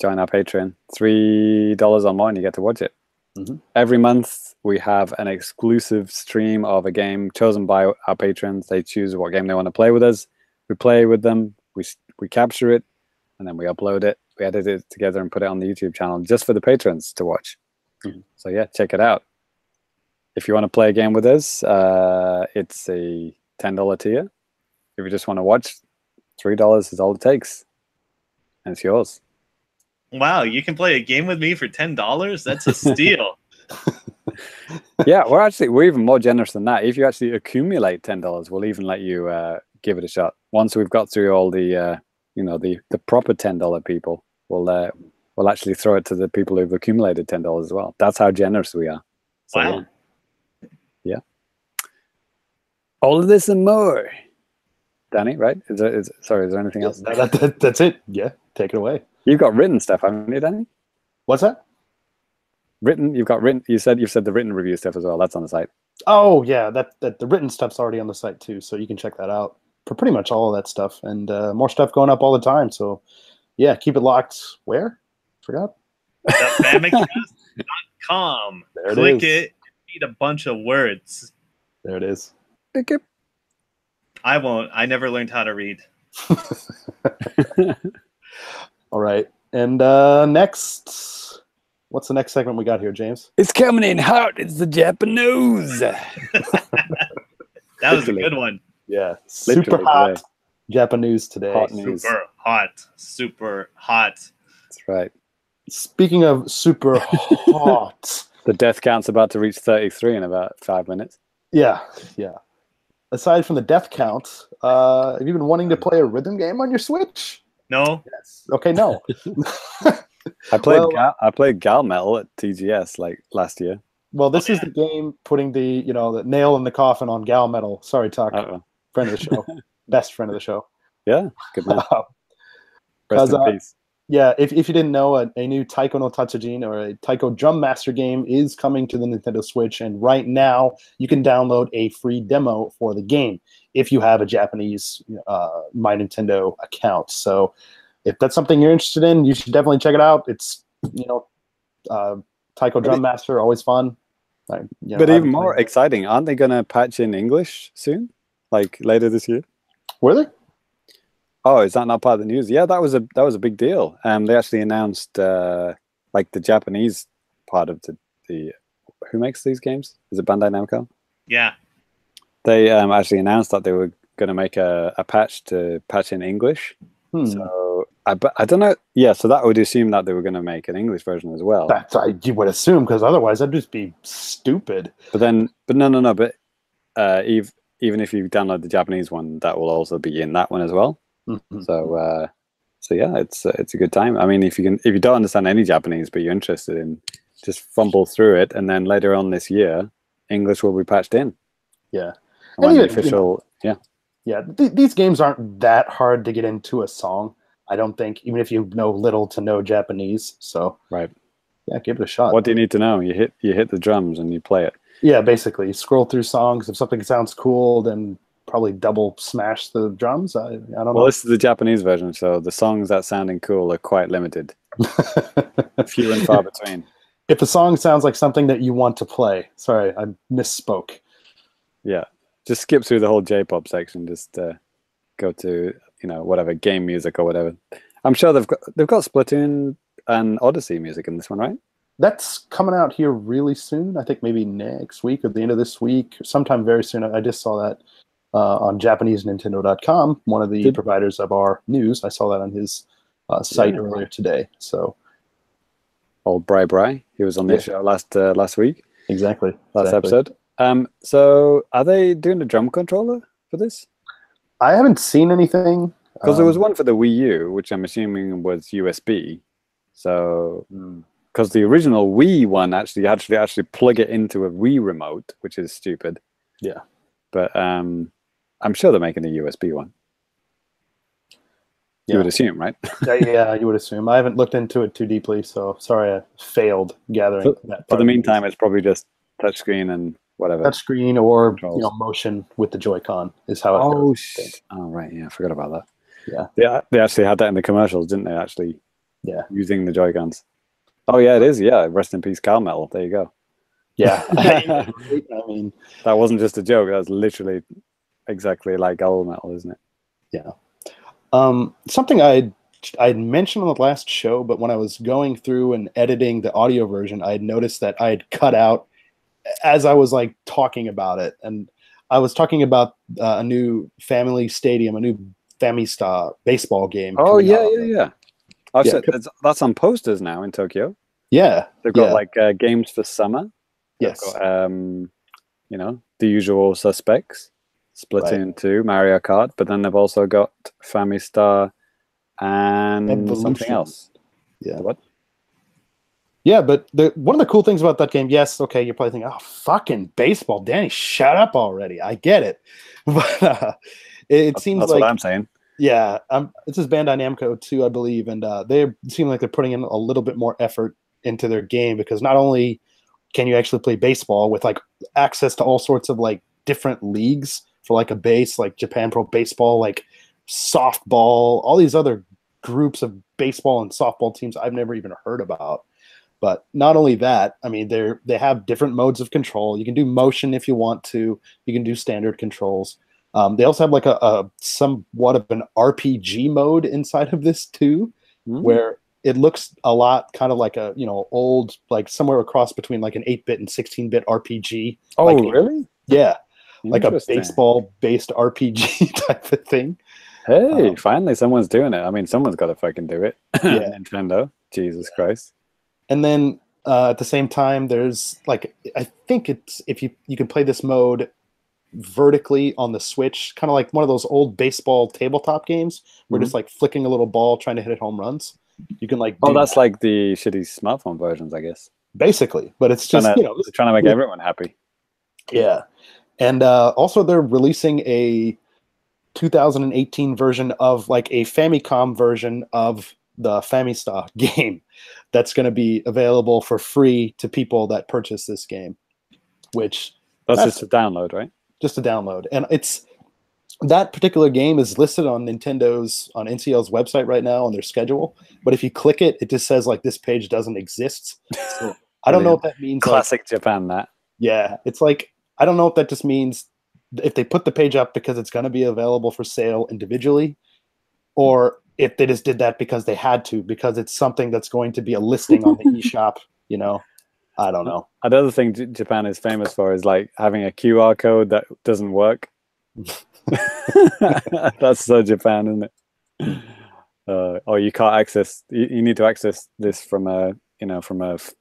join our Patreon. $3 or more, and you get to watch it. Every month we have an exclusive stream of a game chosen by our patrons. They choose what game they want to play with us. We play with them. We capture it, and then we upload it. We edit it together and put it on the YouTube channel just for the patrons to watch. So yeah, check it out. If you want to play a game with us, it's a $10 tier. If you just want to watch, $3 is all it takes, and it's yours. Wow, you can play a game with me for $10? That's a steal. Yeah, we're even more generous than that. If you actually accumulate $10, we'll even let you give it a shot. Once we've got through all the the proper $10 people, we'll actually throw it to the people who've accumulated $10 as well. That's how generous we are. So, wow. Yeah. All of this and more. Danny, right? Is there anything else? That's it. Yeah, take it away. You've got written stuff, haven't you, Danny? What's that? Written. You've got written. You've said the written review stuff as well. That's on the site. Oh yeah, that the written stuff's already on the site too, so you can check that out for pretty much all of that stuff, and more stuff going up all the time. So yeah, keep it locked. Where? Forgot. Famicast.com. Click it. Read a bunch of words. There it is. Click it. I won't. I never learned how to read. All right. And next, what's the next segment we got here, James? It's coming in hot. It's the Japanese. That was a good one. Yeah, super Literally hot today. Japanese today. Hot news. Super hot. Super hot. That's right. Speaking of super hot, The death count's about to reach 33 in about 5 minutes. yeah. Aside from the death count, have you been wanting to play a rhythm game on your Switch? No? Yes. Okay, no. I played Well, I played Gal Metal at TGS like last year. Well, this is the game putting the the nail in the coffin on Gal Metal. Sorry, Tuck, Uh-oh. friend of the show, best friend of the show. Yeah, good man. Because Rest in peace. yeah, if you didn't know, a new Taiko no Tatsujin or a Taiko Drum Master game is coming to the Nintendo Switch, and right now you can download a free demo for the game if you have a Japanese My Nintendo account. So if that's something you're interested in, you should definitely check it out. It's Taiko Drum Master, always fun. But even more exciting, aren't they going to patch in English soon? Like later this year? Were they? Oh, is that not part of the news? Yeah, that was a big deal. They actually announced like the Japanese part of the who makes these games? Is it Bandai Namco? Yeah. They actually announced that they were going to make a patch to patch in English. So I don't know. Yeah, so that would assume that they were going to make an English version as well. You would assume, because otherwise that'd just be stupid. But no. But even if you download the Japanese one, that will also be in that one as well. Mm-hmm. So yeah, it's a good time. I mean, if you don't understand any Japanese but you're interested in, just fumble through it, and then later on this year, English will be patched in. Yeah, when the official these games aren't that hard to get into a song, I don't think, even if you know little to no Japanese. So right, yeah, give it a shot. What do you need to know? You hit the drums and you play it. Yeah, basically, you scroll through songs. If something sounds cool, then probably double smash the drums. I don't know. Well, this is the Japanese version, so the songs that sounding cool are quite limited. Few and far between. If the song sounds like something that you want to play, sorry, I misspoke. Yeah, just skip through the whole J-pop section. Just go to whatever game music or whatever. I'm sure they've got Splatoon and Odyssey music in this one, right? That's coming out here really soon. I think maybe next week or the end of this week, sometime very soon. I just saw that on JapaneseNintendo.com, one of the providers of our news. I saw that on his site earlier today. So, old Bri, he was on the show last week. Exactly. Last episode. So, are they doing a drum controller for this? I haven't seen anything. Because there was one for the Wii U, which I'm assuming was USB. So, because the original Wii one actually plug it into a Wii remote, which is stupid. Yeah. But I'm sure they're making a USB one. You would assume, right? Yeah, you would assume. I haven't looked into it too deeply, so sorry I failed gathering that. For the meantime, it's probably just touchscreen and whatever. Touchscreen or motion with the Joy-Con is how it goes. Oh, right. Yeah, I forgot about that. Yeah. They actually had that in the commercials, didn't they? Actually, using the Joy-Cons. Oh, yeah, it is. Yeah, rest in peace, Cal Metal. There you go. Yeah. I mean, that wasn't just a joke. That was literally exactly like Gal Metal, isn't it? Yeah. Something I'd mentioned on the last show, but when I was going through and editing the audio version, I had noticed that I had cut out as I was like talking about it, and I was talking about a new Family Stadium, a new Famicast baseball game. Oh yeah. That's on posters now in Tokyo. Yeah, they've got like games for summer. Yes, got, the usual suspects. Splatoon 2, Mario Kart, but then they've also got Famicast and Evolution. Something else. Yeah. What? Yeah, but one of the cool things about that game, yes, okay, you're probably thinking, oh, fucking baseball, Danny, shut up already. I get it. But it seems that's like... what I'm saying. Yeah, this is Bandai Namco too, I believe, and they seem like they're putting in a little bit more effort into their game, because not only can you actually play baseball with like access to all sorts of like different leagues for like a base, like Japan Pro Baseball, like softball, all these other groups of baseball and softball teams I've never even heard about. But not only that, I mean, they have different modes of control. You can do motion if you want to. You can do standard controls. They also have like a somewhat of an RPG mode inside of this too, where it looks a lot kind of like a old, like somewhere across between like an 8-bit and 16-bit RPG. Oh, like really? Yeah, like a Interesting. baseball-based RPG type of thing. Hey, finally someone's doing it. I mean, someone's got to fucking do it. Yeah. Nintendo. Jesus Christ. And then at the same time, there's like, I think it's, if you can play this mode vertically on the Switch, kind of like one of those old baseball tabletop games where just like flicking a little ball trying to hit home runs. You can like Oh, that's like the shitty smartphone versions, I guess. basically, but it's just trying to make everyone happy. Yeah. And also they're releasing a 2018 version of like a Famicom version of the Famicast game that's going to be available for free to people that purchase this game, which that's just a download, right? Just a download. And it's that particular game is listed on NCL's website right now on their schedule, but if you click it, it just says like this page doesn't exist. So I don't know what that means. Classic Japan, that. Yeah, it's like, I don't know if that just means if they put the page up because it's going to be available for sale individually, or if they just did that because they had to, because it's something that's going to be a listing on the eShop, I don't know. Another thing Japan is famous for is like having a QR code that doesn't work. That's so Japan, isn't it? Or you can't access, you need to access this from a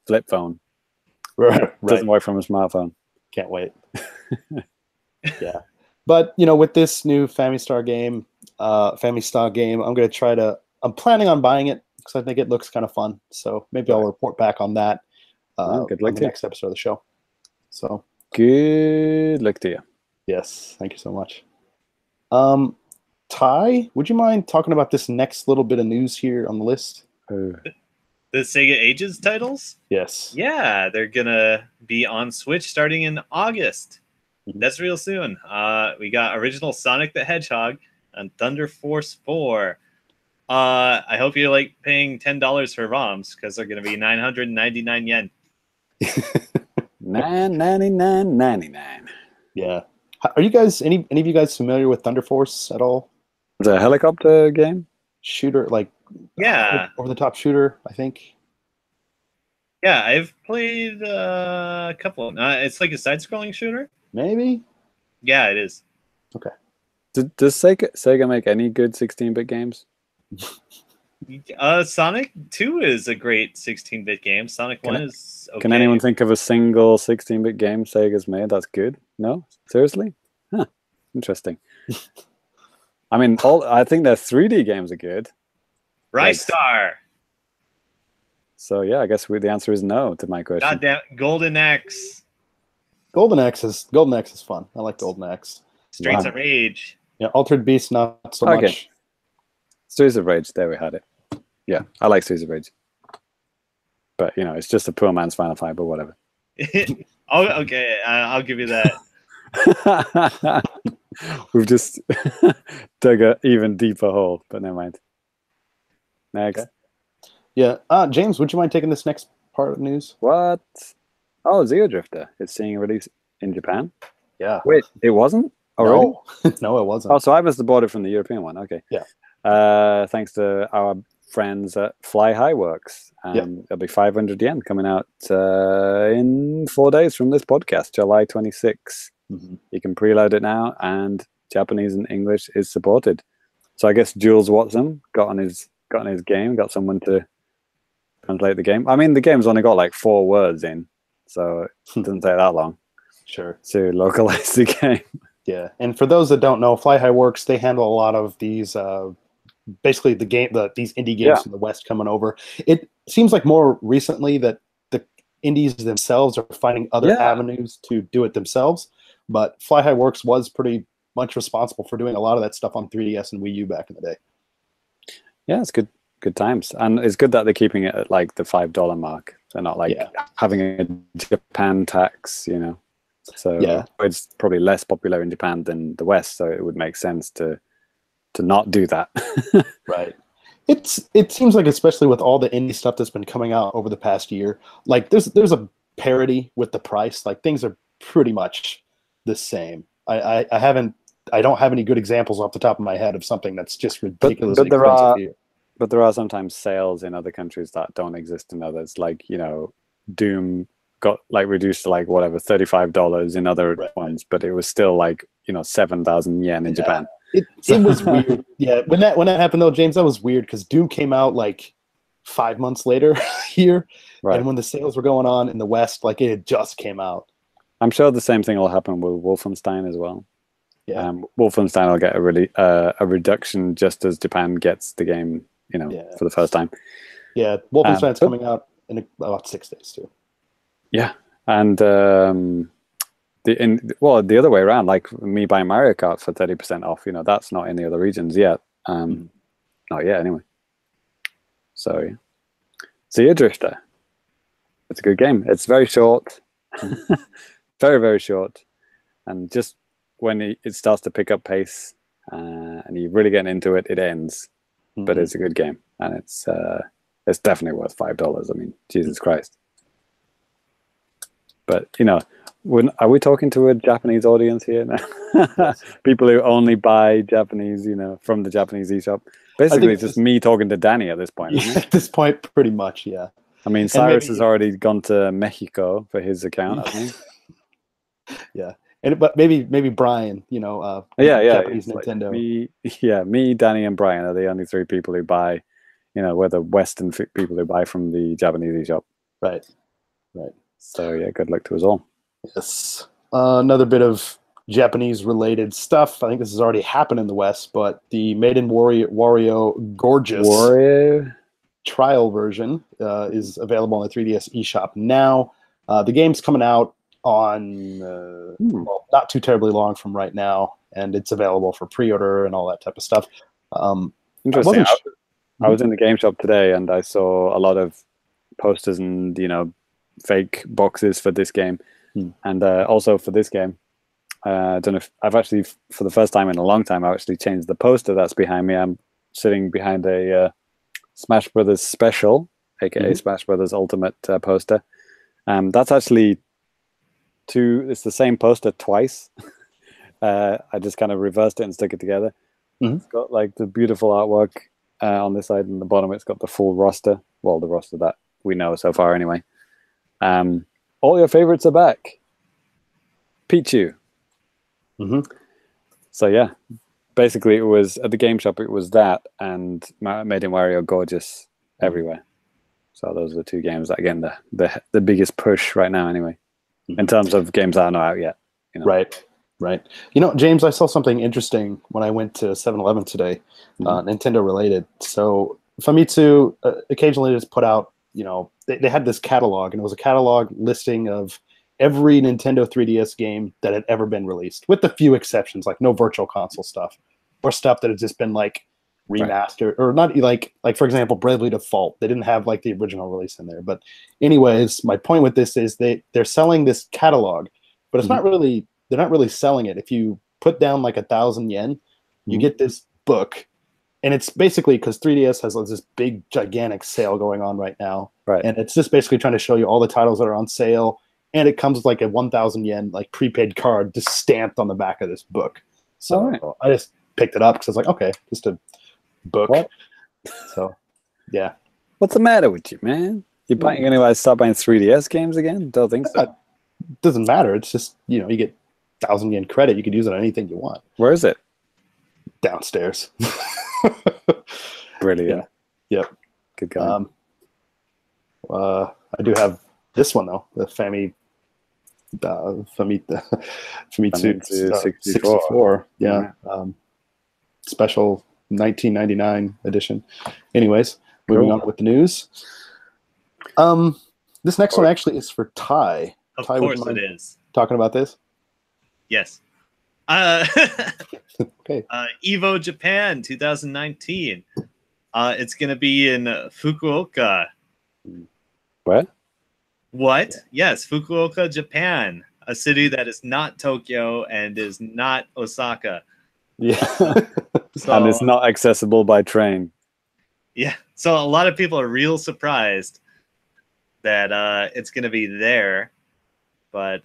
flip phone. Right. Doesn't work from a smartphone. Can't wait. Yeah. But, with this new Famicast game, I'm planning on buying it because I think it looks kind of fun. So maybe I'll report back on that good luck on the next episode of the show. So good luck to you. Yes. Thank you so much. Ty, would you mind talking about this next little bit of news here on the list? The Sega Ages titles? Yes. Yeah, they're going to be on Switch starting in August. That's real soon. We got original Sonic the Hedgehog and Thunder Force 4. I hope you like paying $10 for ROMs because they're going to be 999 yen. $999.99. Yeah. Are you guys any of you guys familiar with Thunder Force at all? Is it a helicopter game? Shooter, like over the top shooter, I think. Yeah, I've played a couple. It's like a side-scrolling shooter. Maybe. Yeah, it is. Okay. Does Sega make any good 16-bit games? Sonic 2 is a great 16-bit game. Sonic 1 is okay. Can anyone think of a single 16-bit game Sega's made that's good? No? Seriously? Huh. Interesting. I mean, I think their 3D games are good. Rystar. So yeah, I guess the answer is no to my question. Goddamn, Golden Axe. Golden Axe is fun. I like Golden Axe. Streets of Rage. Yeah, Altered Beast not so much. Streets of Rage, there we had it. Yeah, I like Streets of Rage. But it's just a poor man's Final Fight, but whatever. Oh, okay, I'll give you that. We've just dug an even deeper hole, but never mind. Next. Okay. Yeah. James, would you mind taking this next part of news? What? Oh, Zero Drifter. It's seeing a release in Japan? Yeah. Wait, it wasn't? Already? No, it wasn't. Oh, so I must have bought it from the European one. Okay. Yeah. Thanks to our friends at Fly High Works. And it'll be 500 yen coming out in 4 days from this podcast, July 26. Mm-hmm. You can preload it now, and Japanese and English is supported. So I guess Jules Watson got on his game, got someone to translate the game. I mean, the game's only got like 4 words in, so it doesn't take that long. Sure. To localize the game. Yeah, and for those that don't know, Fly High Works, they handle a lot of these, basically these indie games from the West coming over. It seems like more recently that the indies themselves are finding other avenues to do it themselves. But Fly High Works was pretty much responsible for doing a lot of that stuff on 3DS and Wii U back in the day. Yeah, it's good times, and it's good that they're keeping it at like the $5 mark. They're not like having a Japan tax, So it's probably less popular in Japan than the West, so it would make sense to not do that. Right. It seems like, especially with all the indie stuff that's been coming out over the past year, like there's a parity with the price. Like things are pretty much the same. I don't have any good examples off the top of my head of something that's just ridiculously expensive here. But there are sometimes sales in other countries that don't exist in others. Like, Doom got like reduced to like whatever $35 in other ones, but it was still like 7,000 yen in Japan. It was weird. Yeah, when that happened though, James, that was weird because Doom came out like 5 months later here, and when the sales were going on in the West, like it had just came out. I'm sure the same thing will happen with Wolfenstein as well. Yeah, Wolfenstein will get a reduction just as Japan gets the game, for the first time. Yeah, Wolfenstein's coming out in about 6 days too. Yeah, and the other way around, like me buying Mario Kart for 30% off, that's not in the other regions yet. Not yet, anyway. So, yeah. Sea Drifter. It's a good game. It's very short, very, very short, and just when it starts to pick up pace and you're really getting into it, it ends. But it's a good game, and it's definitely worth $5. I mean, Jesus Christ. But are we talking to a Japanese audience here now? People who only buy Japanese, from the Japanese eShop. Basically, it's just me talking to Danny at this point. Isn't it? At this point, pretty much, yeah. I mean, Cyrus has already gone to Mexico for his account, I think. Yeah, but maybe Brian, Japanese Like Nintendo. Me, Danny, and Brian are the only three people who buy. We're the Western people who buy from the Japanese eShop. Right. So yeah, good luck to us all. Yes. Another bit of Japanese-related stuff. I think this has already happened in the West, but the Made in Wario Gorgeous trial version is available on the 3DS eShop now. The game's coming out on not too terribly long from right now, and it's available for pre-order and all that type of stuff. Interesting. I was in the game shop today, and I saw a lot of posters and fake boxes for this game, and also for this game. I don't know if I've actually, for the first time in a long time, I've actually changed the poster that's behind me. I'm sitting behind a Smash Brothers Special, aka Smash Brothers Ultimate poster. That's actually it's the same poster twice. I just kind of reversed it and stuck it together. It's got like the beautiful artwork on this side, and the bottom it's got the full roster. Well, the roster that we know so far anyway. All your favorites are back. Pichu. So yeah, basically it was at the game shop. It was that and Made in Wario Gorgeous everywhere. So those are the two games that again the biggest push right now anyway, in terms of games that are not out yet. Right. James, I saw something interesting when I went to 7-Eleven today, Nintendo related. So Famitsu occasionally just put out, they had this catalog, and it was a catalog listing of every Nintendo 3DS game that had ever been released, with a few exceptions, like no virtual console stuff or stuff that had just been like remastered or not, like for example, Bravely Default. They didn't have like the original release in there. But anyways, my point with this is they're selling this catalog, but it's not really, they're not really selling it. If you put down like 1,000 yen, you get this book. And it's basically because 3DS has this big, gigantic sale going on right now. Right. And it's just basically trying to show you all the titles that are on sale. And it comes with like a 1,000 yen like prepaid card just stamped on the back of this book. So I just picked it up because I was like, okay, just a book. What? So, yeah. What's the matter with you, man? You're going to start buying 3DS games again? Don't think so. It doesn't matter. It's just, you get 1,000 yen credit. You could use it on anything you want. Where is it? Downstairs. Brilliant. Yeah. Yep. Good going. I do have this one though, the Famitsu 64. Yeah. Special 1999 edition. Anyways, moving on with the news. This next one actually is for Ty. Of Ty, course it is. Talking about this? Yes. Okay. Evo Japan 2019. It's going to be in Fukuoka. What? Yes, Fukuoka, Japan. A city that is not Tokyo and is not Osaka. Yeah. And it's not accessible by train. Yeah. So a lot of people are real surprised that it's going to be there. But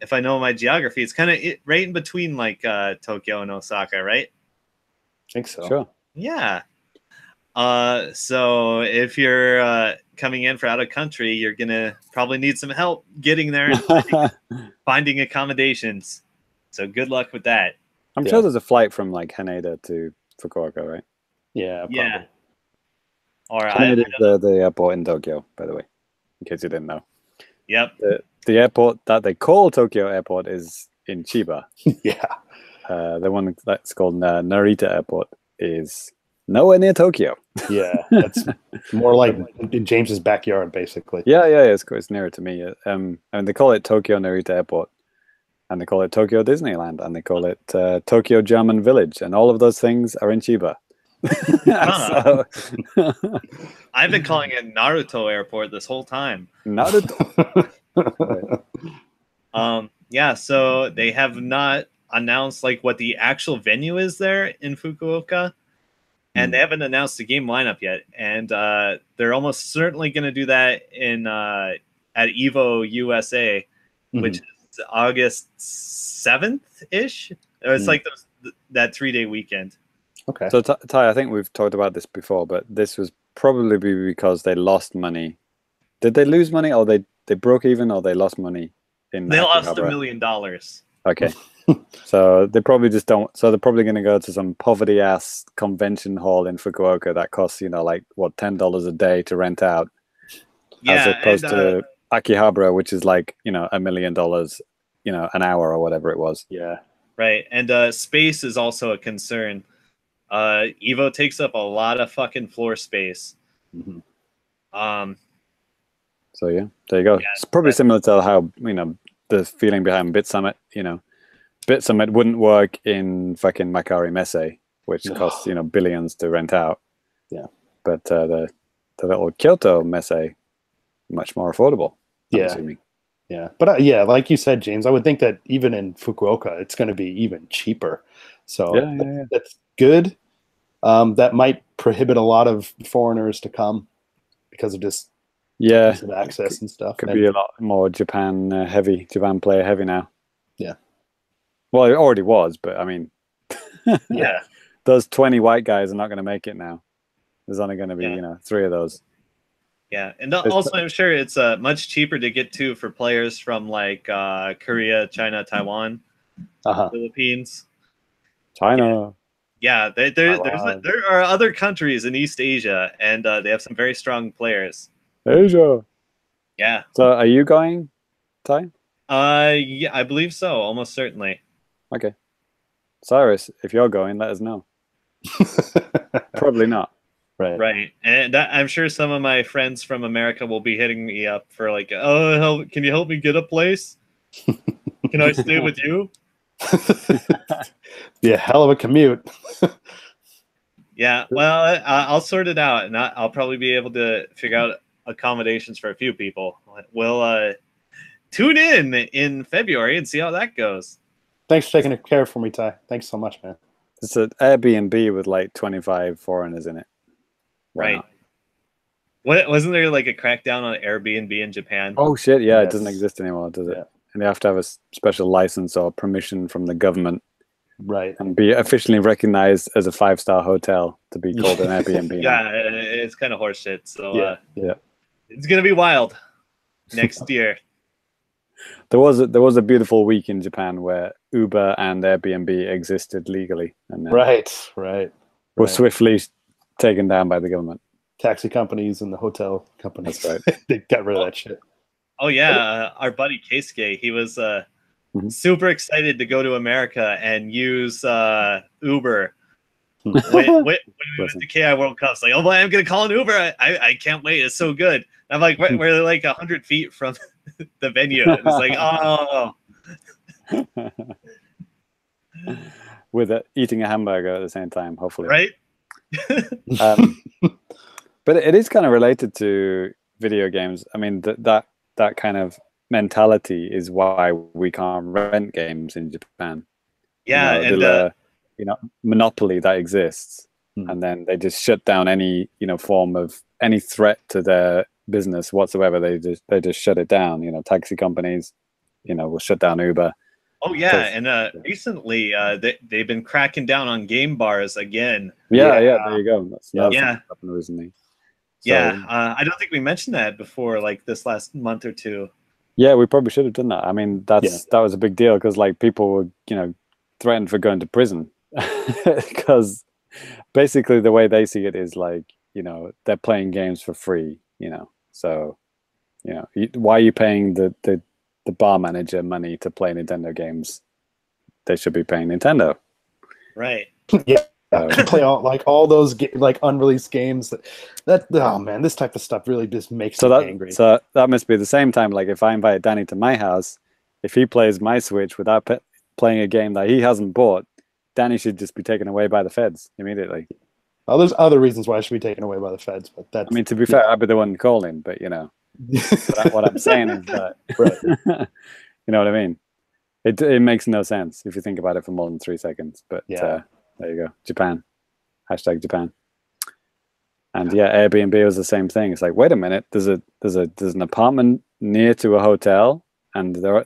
if I know my geography, it's kind of right in between like Tokyo and Osaka, right? I think so. Sure. Yeah. So if you're coming in for out of country, you're gonna probably need some help getting there and finding accommodations. So good luck with that. I'm sure there's a flight from like Haneda to Fukuoka, right? Yeah, probably. Yeah. Or Haneda is the airport in Tokyo, by the way, in case you didn't know. Yep. The airport that they call Tokyo Airport is in Chiba. Yeah. The one that's called Narita Airport is nowhere near Tokyo. Yeah, that's more like in James's backyard, basically. Yeah, it's nearer to me. And they call it Tokyo Narita Airport, and they call it Tokyo Disneyland, and they call it Tokyo German Village, and all of those things are in Chiba. So, I've been calling it Naruto Airport this whole time. Naruto. Yeah, so they have not announced like what the actual venue is there in Fukuoka, and they haven't announced the game lineup yet. And they're almost certainly going to do that in at Evo USA, which is August 7th ish. It's like that 3-day weekend. Okay. So Ty, I think we've talked about this before, but this was probably because they lost money. Did they lose money, or they broke even, or they lost money? They lost $1 million. Okay. So they probably just don't. So they're probably going to go to some poverty ass convention hall in Fukuoka that costs, like what, $10 a day to rent out, as opposed to Akihabara, which is like $1 million, an hour or whatever it was. Yeah. Right, and space is also a concern. Evo takes up a lot of fucking floor space. So yeah, there you go. Yeah, it's probably similar to how the feeling behind Bit Summit. Bit Summit wouldn't work in fucking Makari Messe, which costs billions to rent out. Yeah, but the little Kyoto Messe, much more affordable. I'm assuming. Yeah, but yeah, like you said, James, I would think that even in Fukuoka, it's going to be even cheaper. So that's good. That might prohibit a lot of foreigners to come because of just access and stuff. Could be a lot more Japan player heavy now. Yeah. Well, it already was, but I mean, yeah, those 20 white guys are not going to make it now. There's only going to be 3 of those. Yeah, and also I'm sure it's much cheaper to get to for players from like Korea, China, Taiwan, Philippines, China. Yeah, there are other countries in East Asia, and they have some very strong players. Asia. Yeah. So, are you going, Ty? Yeah, I believe so. Almost certainly. Okay. Cyrus, if you're going, let us know. Probably not. Right. And I'm sure some of my friends from America will be hitting me up for like, oh, can you help me get a place? Can I stay with you? Be a hell of a commute. Yeah, well, I'll sort it out, and I'll probably be able to figure out accommodations for a few people. We'll tune in February and see how that goes. Thanks for taking care for me, Ty. Thanks so much, man. It's an Airbnb with like 25 foreigners in it. Right. Wasn't there like a crackdown on Airbnb in Japan? Oh shit! Yeah, it doesn't exist anymore, does it? And you have to have a special license or permission from the government, right? And be officially recognized as a 5-star hotel to be called an Airbnb. Yeah, it's kind of horseshit. So it's gonna be wild next year. There was a beautiful week in Japan where Uber and Airbnb existed legally, and were swiftly taken down by the government. Taxi companies and the hotel companies. That's right. They got rid of that shit. Oh yeah, our buddy Keisuke, he was super excited to go to America and use Uber. when we went to KI World Cup, it's like, oh boy, I'm gonna call an Uber. I can't wait. It's so good. I'm like, we're like 100 feet from the venue. It's like, oh. With eating a hamburger at the same time, hopefully. Right. But it is kind of related to video games. I mean, that kind of mentality is why we can't rent games in Japan. Yeah, and monopoly that exists, and then they just shut down any form of any threat to their business whatsoever. They just shut it down. Taxi companies, will shut down Uber. Oh yeah, and recently they've been cracking down on game bars again. Yeah, there you go. That's another thing Yeah. that happened recently. So, Yeah, I don't think we mentioned that before, like this last month or two. yeah, we probably should have done that. I mean, that was a big deal because like people were, threatened for going to prison because basically the way they see it is like, they're playing games for free, So, why are you paying the bar manager money to play Nintendo games? They should be paying Nintendo. Right. Yeah. Play all those like unreleased games. That oh man, this type of stuff really just makes me angry. So that must be the same time. Like if I invite Danny to my house, if he plays my Switch without playing a game that he hasn't bought, Danny should just be taken away by the feds immediately. Well, there's other reasons why I should be taken away by the feds, but that's. I mean, to be fair, I'd be the one calling, but what I'm saying is that, right. You know what I mean? It makes no sense if you think about it for more than 3 seconds. But there you go, Japan, #Japan, and Airbnb was the same thing. It's like, wait a minute, there's an apartment near to a hotel, and they're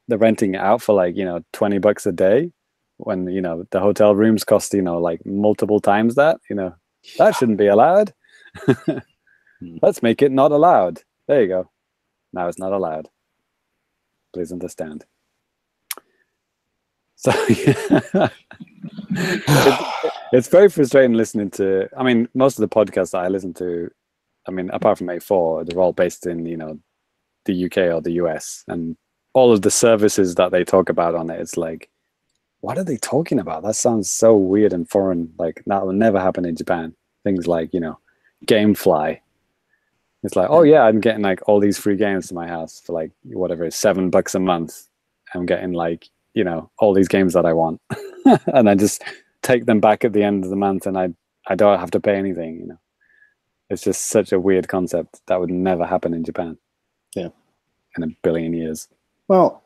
renting it out for like $20 a day, when the hotel rooms cost like multiple times that. That shouldn't be allowed. Let's make it not allowed. There you go. Now it's not allowed. Please understand. So it's very frustrating listening to. I mean, most of the podcasts that I listen to, I mean, apart from A4, they're all based in the UK or the US, and all of the services that they talk about on it, it's like, what are they talking about? That sounds so weird and foreign. Like that will never happen in Japan. Things like GameFly. It's like, oh yeah, I'm getting like all these free games to my house for like whatever it's $7 a month. I'm getting like all these games that I want, and I just take them back at the end of the month, and I don't have to pay anything. It's just such a weird concept that would never happen in Japan. Yeah, in a billion years. Well,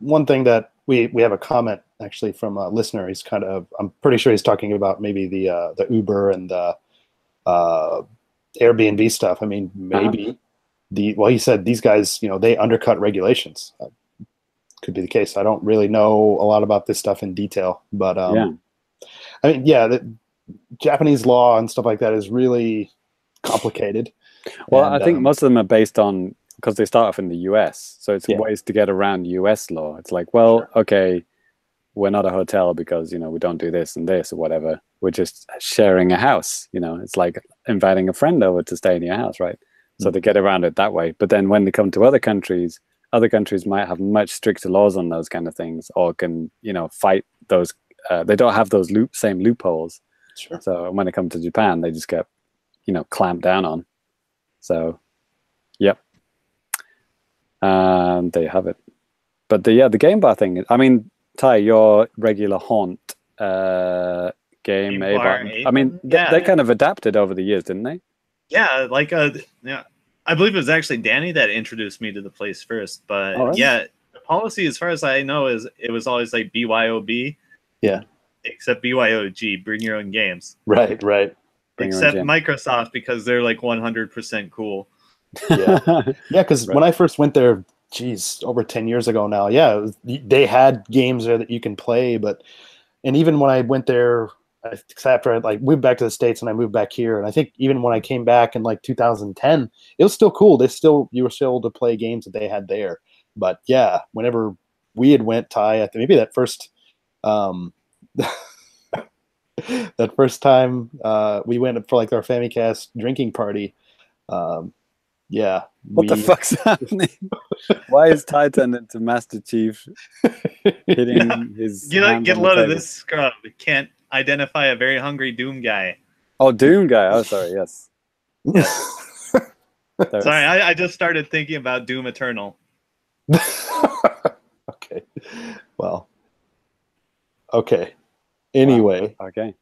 one thing that we have a comment actually from a listener. He's I'm pretty sure he's talking about maybe the Uber and the Airbnb stuff. I mean, maybe he said these guys, they undercut regulations. Could be the case. I don't really know a lot about this stuff in detail, but I mean, the Japanese law and stuff like that is really complicated. Well, I think most of them are based on, because they start off in the US, so it's ways to get around US law. It's like, well, okay, we're not a hotel because we don't do this and this or whatever. We're just sharing a house. It's like inviting a friend over to stay in your house, right? So they get around it that way. But then when they come to other countries might have much stricter laws on those kind of things, or can fight those. They don't have those same loopholes. Sure. So when it comes to Japan, they just get clamped down on. So, yep. There you have it. But the game bar thing. I mean, Ty, your regular haunt game bar. I mean, they kind of adapted over the years, didn't they? Yeah, like I believe it was actually Danny that introduced me to the place first. But the policy, as far as I know, is it was always like BYOB. Yeah. Except BYOG, bring your own games. Right. Except Microsoft, because they're like 100% cool. Yeah, because when I first went there, over 10 years ago now, they had games there that you can play, and even when I went there, after I like moved back to the States and I moved back here, and I think even when I came back in like 2010, it was still cool. You were still able to play games that they had there. But yeah, whenever we had went, Ty, I think maybe that first time we went for like our Famicast drinking party. What the fuck's happening? Why is Ty turned into Master Chief hitting his? Get a load of this scrub. It can't identify a very hungry Doom guy. Oh, Doom guy. Oh, sorry. Yes. Sorry, I just started thinking about Doom Eternal. Okay. Well. Okay. Anyway. Wow. Okay.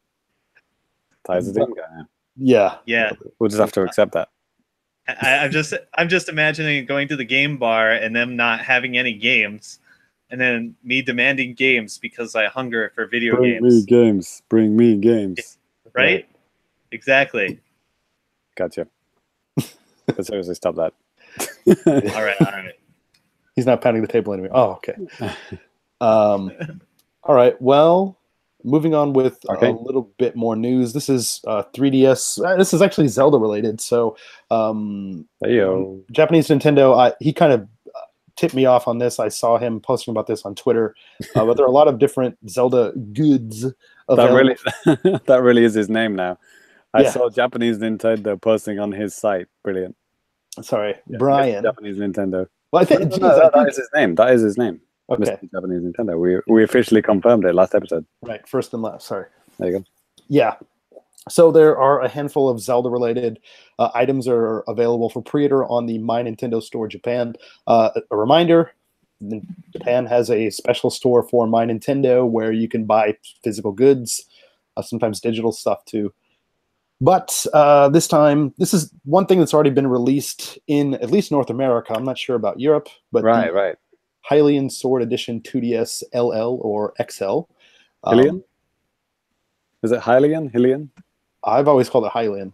Ty's a Doom guy now. Yeah. We'll just have to accept that. I'm just imagining going to the game bar and them not having any games, and then me demanding games because I hunger for video games. Bring me games. Right? Exactly. Gotcha. But seriously, stop that. All right. He's not pounding the table anymore. Oh, okay. All right. Well, moving on with a Okay. little bit more news. This is 3DS. This is actually Zelda related. So, Heyo. Japanese Nintendo. He kind of tipped me off on this. I saw him posting about this on Twitter. But there are a lot of different Zelda goods That available. really, that really is his name now. I Yeah. saw Japanese Nintendo posting on his site. Brilliant. Sorry, Yeah, Brian. Japanese Nintendo. Well, I think, No, geez, I that think is his name. That is his name. okay. Mr. Japanese Nintendo. We officially confirmed it last episode. Right, first and last. Sorry. There you go. Yeah. So there are a handful of Zelda-related items are available for pre-order on the My Nintendo Store Japan. A reminder: Japan has a special store for My Nintendo where you can buy physical goods, sometimes digital stuff too. But this time, this is one thing that's already been released in at least North America. I'm not sure about Europe, but Right, the right. Hylian Sword Edition 2DS LL or XL. Hylian? Is it Hylian? Hylian? I've always called it Hylian.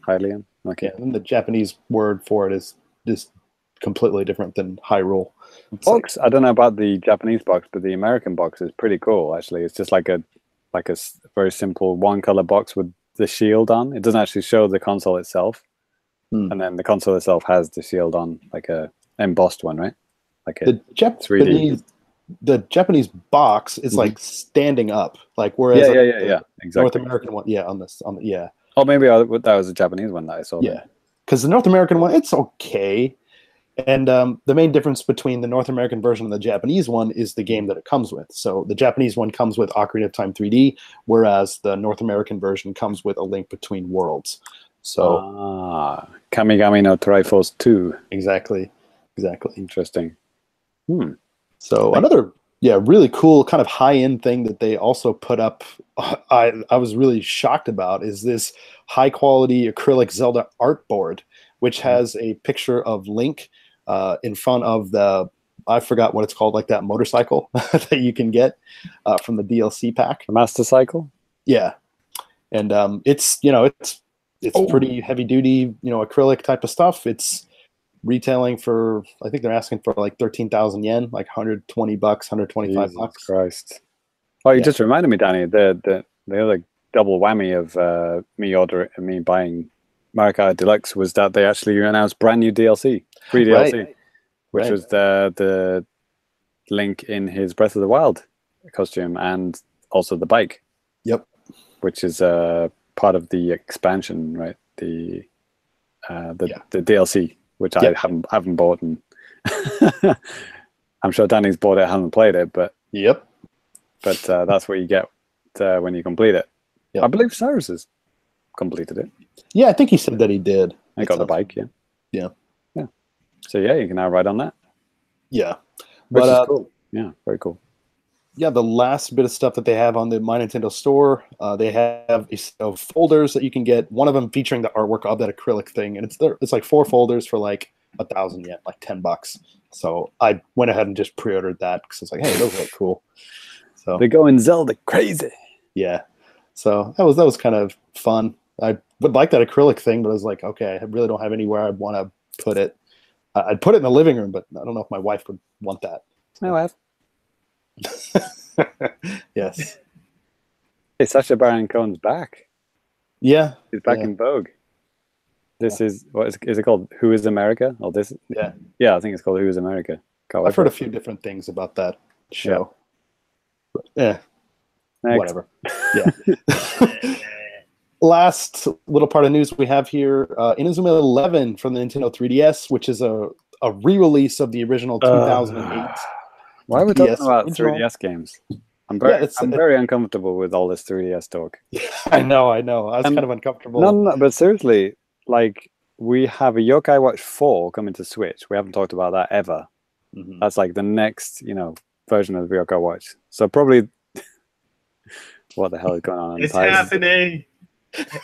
Hylian. Okay. Yeah, and the Japanese word for it is just completely different than Hyrule. It's Box. I don't know about the Japanese box, but the American box is pretty cool. Actually, it's just like a very simple one color box with the shield on. It doesn't actually show the console itself, and then the console itself has the shield on, like a embossed one, right? Like a the Japanese 3D. The Japanese box is like standing up, like whereas Yeah, exactly. North American one, yeah. Oh, maybe that was a Japanese one that I saw. Yeah, because the North American one, it's okay. And the main difference between the North American version and the Japanese one is the game that it comes with. So the Japanese one comes with Ocarina of Time 3D, whereas the North American version comes with A Link Between Worlds. So Kamigami no Triforce 2. Exactly. Interesting. So another really cool kind of high-end thing that they also put up, I was really shocked about, is this high-quality acrylic Zelda art board, which has a picture of Link in front of I forgot what it's called, like that motorcycle that you can get from the DLC pack. The Master Cycle? Yeah. And it's pretty heavy-duty, acrylic type of stuff. It's retailing for, I think they're asking for like 13,000 yen, like $120, $125. Jesus Christ. Oh, you just reminded me, Danny, the other double whammy of me buying Mario Kart Deluxe was that they actually announced brand new DLC, free DLC, which was the Link in his Breath of the Wild costume and also the bike. Yep. Which is part of the expansion, right? The DLC, which I haven't bought, and I'm sure Danny's bought it, hasn't played it, but But that's what you get when you complete it. Yep. I believe Cyrus has completed it. Yeah, I think he said that he did. I got the bike, yeah. So yeah, you can now ride on that. Yeah. Which is cool. Yeah, very cool. Yeah, the last bit of stuff that they have on the My Nintendo Store, they have a set of folders that you can get. One of them featuring the artwork of that acrylic thing, and it's like 4 folders for like 1,000 yen, like $10. So I went ahead and just pre-ordered that because I was like, hey, those look cool. So they're going Zelda crazy. Yeah. So that was kind of fun. I would like that acrylic thing, but I was like, okay, I really don't have anywhere I'd want to put it. I'd put it in the living room, but I don't know if my wife would want that. My wife. Yes. Hey, Sacha Baron Cohen's back. Yeah. He's back in vogue. This is, what is it called? Who is America? Or this? Yeah, I think it's called Who is America. I've heard a few different things about that show. Yeah. Whatever. Yeah. Last little part of news we have here, Inazuma 11 from the Nintendo 3DS, which is a re-release of the original 2008. Why are we talking about 3DS games? I'm very uncomfortable with all this 3DS talk. I know. I was kind of uncomfortable. No, but seriously, like, we have a Yokai Watch 4 coming to Switch. We haven't talked about that ever. Mm-hmm. That's like the next, version of the Yokai Watch. So probably, what the hell is going on? It's happening.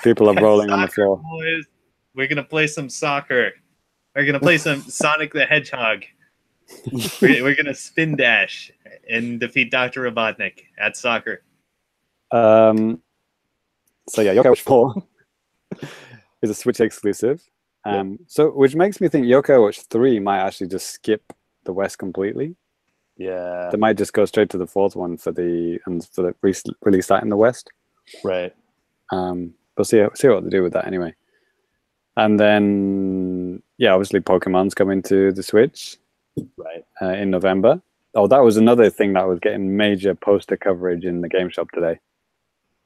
People are rolling on the floor. Boys. We're gonna play some soccer. We're gonna play some Sonic the Hedgehog. We're gonna spin dash and defeat Dr. Robotnik at soccer. So yeah, Yokai Watch 4 is a Switch exclusive. So which makes me think Yokai Watch 3 might actually just skip the West completely. Yeah. They might just go straight to the fourth one for the release that in the West. Right. We'll see what they do with that anyway. And then, yeah, obviously Pokemon's coming to the Switch Right. in November. Oh, that was another thing that was getting major poster coverage in the game shop today,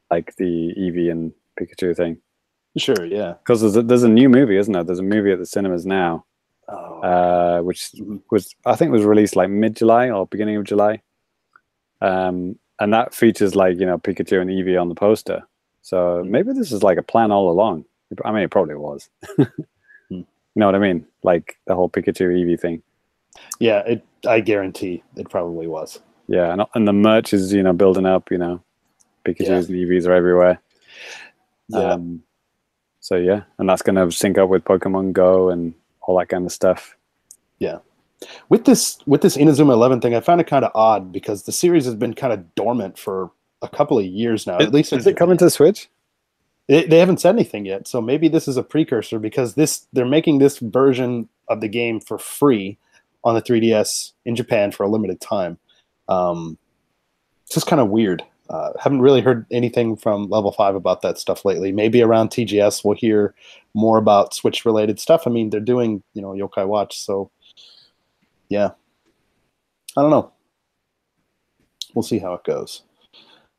like the Eevee and Pikachu thing. Sure. Yeah. Because there's a new movie, isn't there? There's a movie at the cinemas now, which I think was released like mid-July or beginning of July, and that features like Pikachu and Eevee on the poster. So maybe this is like a plan all along. I mean, it probably was. You know what I mean? Like the whole Pikachu Eevee thing. Yeah, I guarantee it probably was. Yeah, and the merch is building up. Pikachu's and Eevees are everywhere. Yeah. So yeah, and that's going to sync up with Pokemon Go and all that kind of stuff. Yeah. With this Inazuma 11 thing, I found it kind of odd because the series has been kind of dormant for a couple of years now. At least is it coming to Switch? They haven't said anything yet, so maybe this is a precursor because they're making this version of the game for free on the 3DS in Japan for a limited time. It's just kind of weird. Haven't really heard anything from Level 5 about that stuff lately. Maybe around TGS we'll hear more about Switch-related stuff. I mean, they're doing, Yokai Watch, so yeah. I don't know. We'll see how it goes.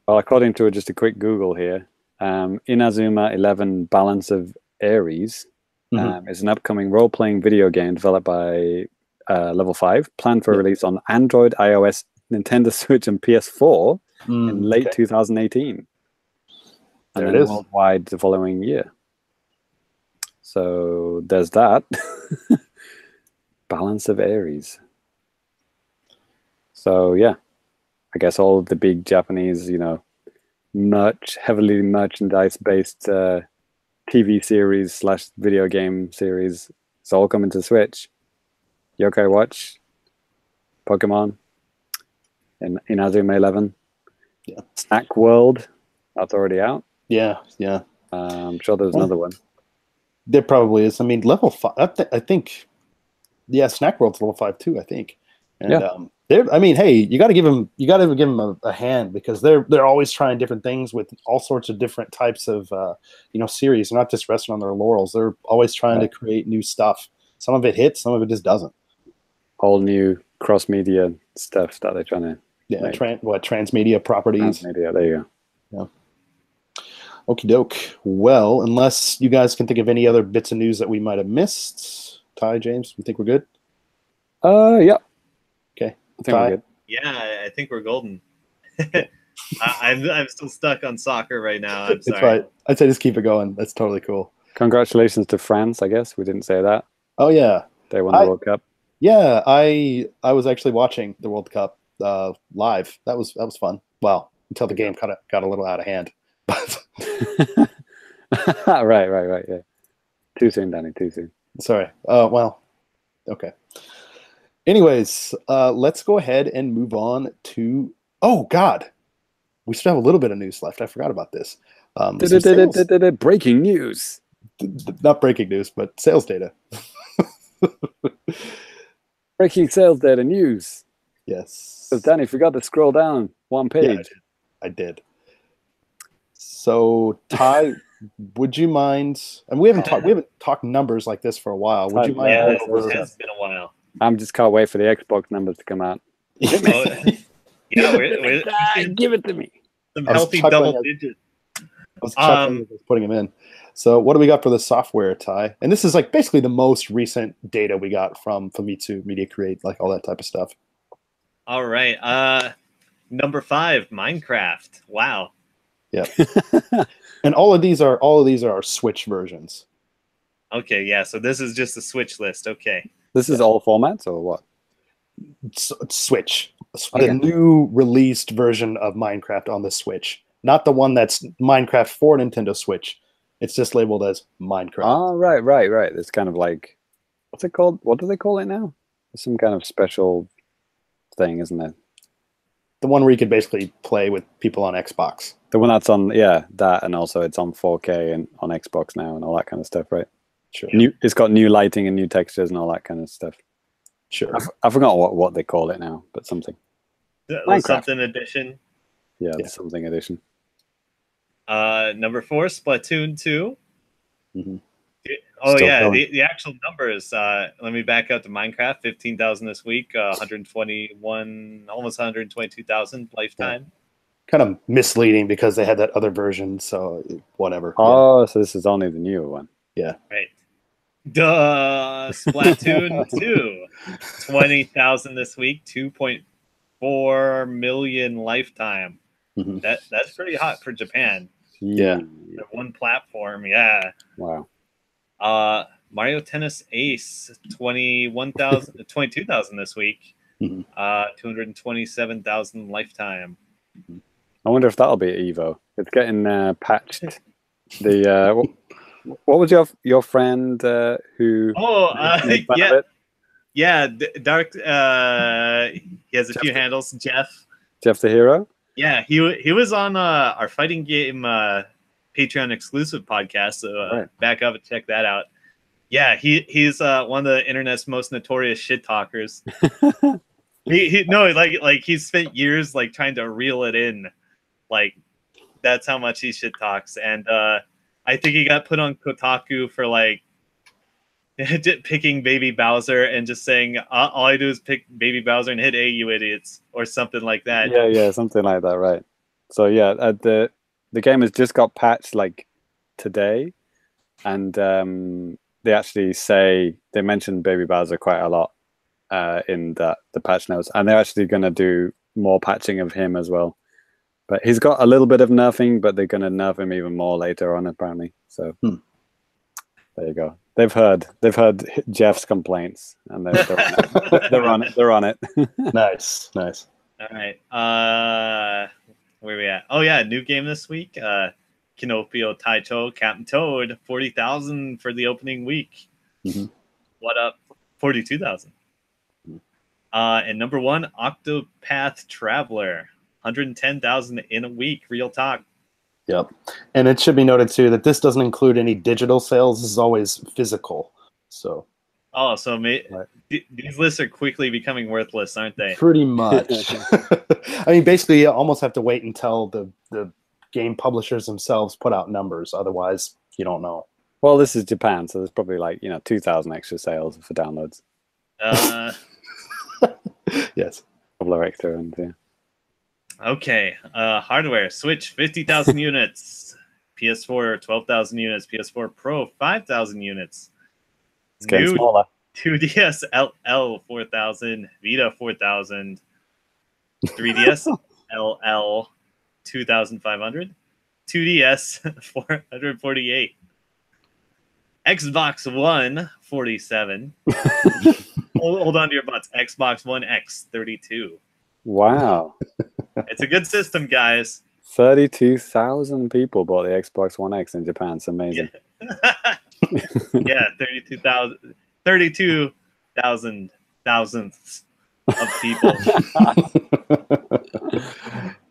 Well, according to just a quick Google here, Inazuma 11 Balance of Aries is an upcoming role-playing video game developed by Level 5, planned for release on Android, iOS, Nintendo Switch, and PS4 in late 2018. There and it then is. worldwide the following year. So there's that. Balance of Aries. So yeah, I guess all of the big Japanese, heavily merchandise-based TV series / video game series, it's all coming to Switch. Yokai Watch, Pokemon, and Inazuma 11. Yeah. Snack World, that's already out. Yeah. I'm sure there's another one. There probably is. I mean, Level 5, I think, Snack World's Level 5 too, I think. And hey, you got to give them a hand because they're always trying different things with all sorts of different types of series. They're not just resting on their laurels. They're always trying to create new stuff. Some of it hits, some of it just doesn't. All new cross-media stuff that they're trying to transmedia properties. Transmedia, there you go. Yeah. Okie doke. Well, unless you guys can think of any other bits of news that we might have missed, Ty, James, you think we're good? Yeah. Okay. I think we're good. Yeah, I think we're golden. I'm still stuck on soccer right now. I'm sorry. That's right. I'd say just keep it going. That's totally cool. Congratulations to France, I guess. We didn't say that. Oh, yeah. They won the World Cup. Yeah, I was actually watching the World Cup live. That was fun. Well, until the game kind of got a little out of hand. Right. Yeah. Too soon, Danny. Too soon. Sorry. Well, okay. Anyways, let's go ahead and move on to. Oh God, we still have a little bit of news left. I forgot about this. Breaking news. Not breaking news, but sales data. Breaking sales data news. Yes. Because Danny forgot to scroll down one page. Yeah, I did. So Ty, would you mind? And we haven't talked numbers like this for a while. Would you mind? Yeah, it has been a while. I'm just can't wait for the Xbox numbers to come out. Yeah, give it to me. Some healthy double digits. I was chuckling as I was putting them in. So what do we got for the software, Ty? And this is like basically the most recent data we got from Famitsu, Media Create, like all that type of stuff. All right. Number 5, Minecraft. Wow. Yeah. And all of these are Switch versions. Okay, yeah. So this is just the Switch list. Okay. This is all formats or what? Switch. Okay. The new released version of Minecraft on the Switch. Not the one that's Minecraft for Nintendo Switch. It's just labeled as Minecraft. Oh, right. It's kind of like, what's it called? What do they call it now? It's some kind of special thing, isn't it? The one where you could basically play with people on Xbox. The one that's on, that, and also it's on 4K and on Xbox now and all that kind of stuff, right? Sure. It's got new lighting and new textures and all that kind of stuff. Sure. I forgot what they call it now, but something. The Minecraft. something edition. Yeah, Yeah. the something edition. Number 4, Splatoon 2. Mm-hmm. Oh Still yeah, going. the actual numbers. Let me back up to Minecraft. 15,000 this week. 121, almost 122,000 lifetime. Kind of misleading because they had that other version. So whatever. Oh, so this is only the newer one. Yeah. Right. Duh. Splatoon 2. 20,000 this week. 2.4 million lifetime. Mm-hmm. That's pretty hot for Japan. Yeah. The one platform. Yeah. Wow. Mario Tennis Ace, 22,000 this week. Mhm. 227,000 lifetime. I wonder if that'll be at Evo. It's getting patched. The what was your friend who? made fun of yeah, it? Dark. He has a few handles. Jeff the Hero. Yeah, he was on our fighting game Patreon exclusive podcast. So Right. back up and check that out. Yeah, he's one of the internet's most notorious shit talkers. He spent years like trying to reel it in, like that's how much he shit talks. And I think he got put on Kotaku for like picking Baby Bowser and just saying all I do is pick Baby Bowser and hit A, you idiots, or something like that. Yeah, something like that, right? So yeah, the game has just got patched like today, and they actually they mentioned Baby Bowser quite a lot in the patch notes, and they're actually going to do more patching of him as well. But he's got a little bit of nerfing, but they're going to nerf him even more later on, apparently. So there you go. They've heard Jeff's complaints, and they're on it. They're on it. Nice. All right. Where are we at? Oh yeah, new game this week. Kinopio Taicho Captain Toad, 40,000 for the opening week. Mm-hmm. What up? 42,000. And number 1, Octopath Traveler, 110,000 in a week. Real talk. Yep. And it should be noted too that this doesn't include any digital sales. This is always physical. So. Oh, so these lists are quickly becoming worthless, aren't they? Pretty much. I mean, basically, you almost have to wait until the game publishers themselves put out numbers. Otherwise, you don't know. Well, this is Japan, so there's probably like 2,000 extra sales for downloads. Yes. A couple of extra ones, yeah. Okay. Hardware. Switch, 50,000 units. PS4, 12,000 units. PS4 Pro, 5,000 units. It's getting smaller. 2DS LL, 4,000. Vita, 4,000. 3DS LL, 2,500. 2DS, 448. Xbox One, 47. Hold on to your butts. Xbox One X, 32. Wow. It's a good system, guys. 32,000 people bought the Xbox One X in Japan. It's amazing. Yeah, 32,000 thousandths of people.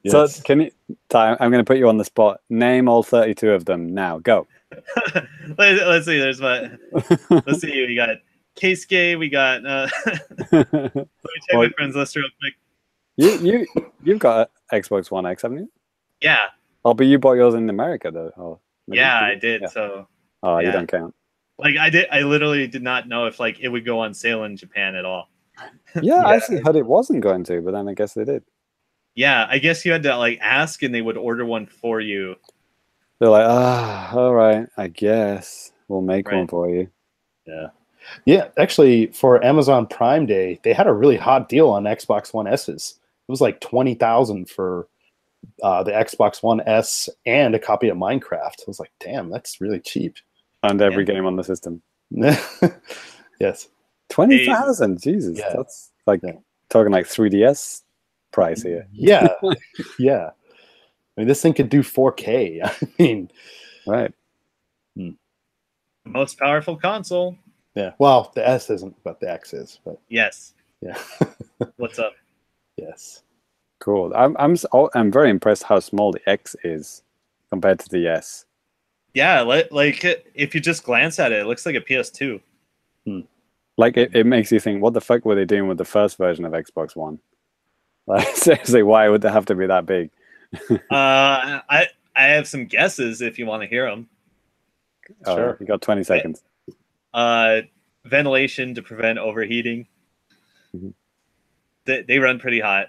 Yes. So can you, Ty, I'm going to put you on the spot. Name all 32 of them now. Go. Let's see. Let's see. We got Keisuke. We got. Let me check my friends list real quick. You've got an Xbox One X, haven't you? Yeah. Oh, but you bought yours in America though. Oh, yeah, I did. Yeah. So. Oh, yeah. You don't count. Like I literally did not know if like it would go on sale in Japan at all. Yeah, I actually heard it wasn't going to, but then I guess they did. Yeah, I guess you had to like ask, and they would order one for you. They're like, all right, I guess we'll make one for you. Yeah. Actually, for Amazon Prime Day, they had a really hot deal on Xbox One S's. It was like 20,000 for the Xbox One S and a copy of Minecraft. I was like, damn, that's really cheap. And every game on the system. Yes. 20,000, Jesus, that's like talking like 3DS price here. Yeah. I mean, this thing could do 4K. I mean, right. Most powerful console. Yeah. Well, the S isn't, but the X is. But yes. Yeah. What's up? Yes. Cool. I'm very impressed how small the X is compared to the S. Yeah, like if you just glance at it, it looks like a PS2. Like it makes you think, what the fuck were they doing with the first version of Xbox One? Like seriously, why would they have to be that big? I have some guesses if you want to hear them. Sure. You got 20 seconds. Ventilation to prevent overheating. Mhm. They run pretty hot.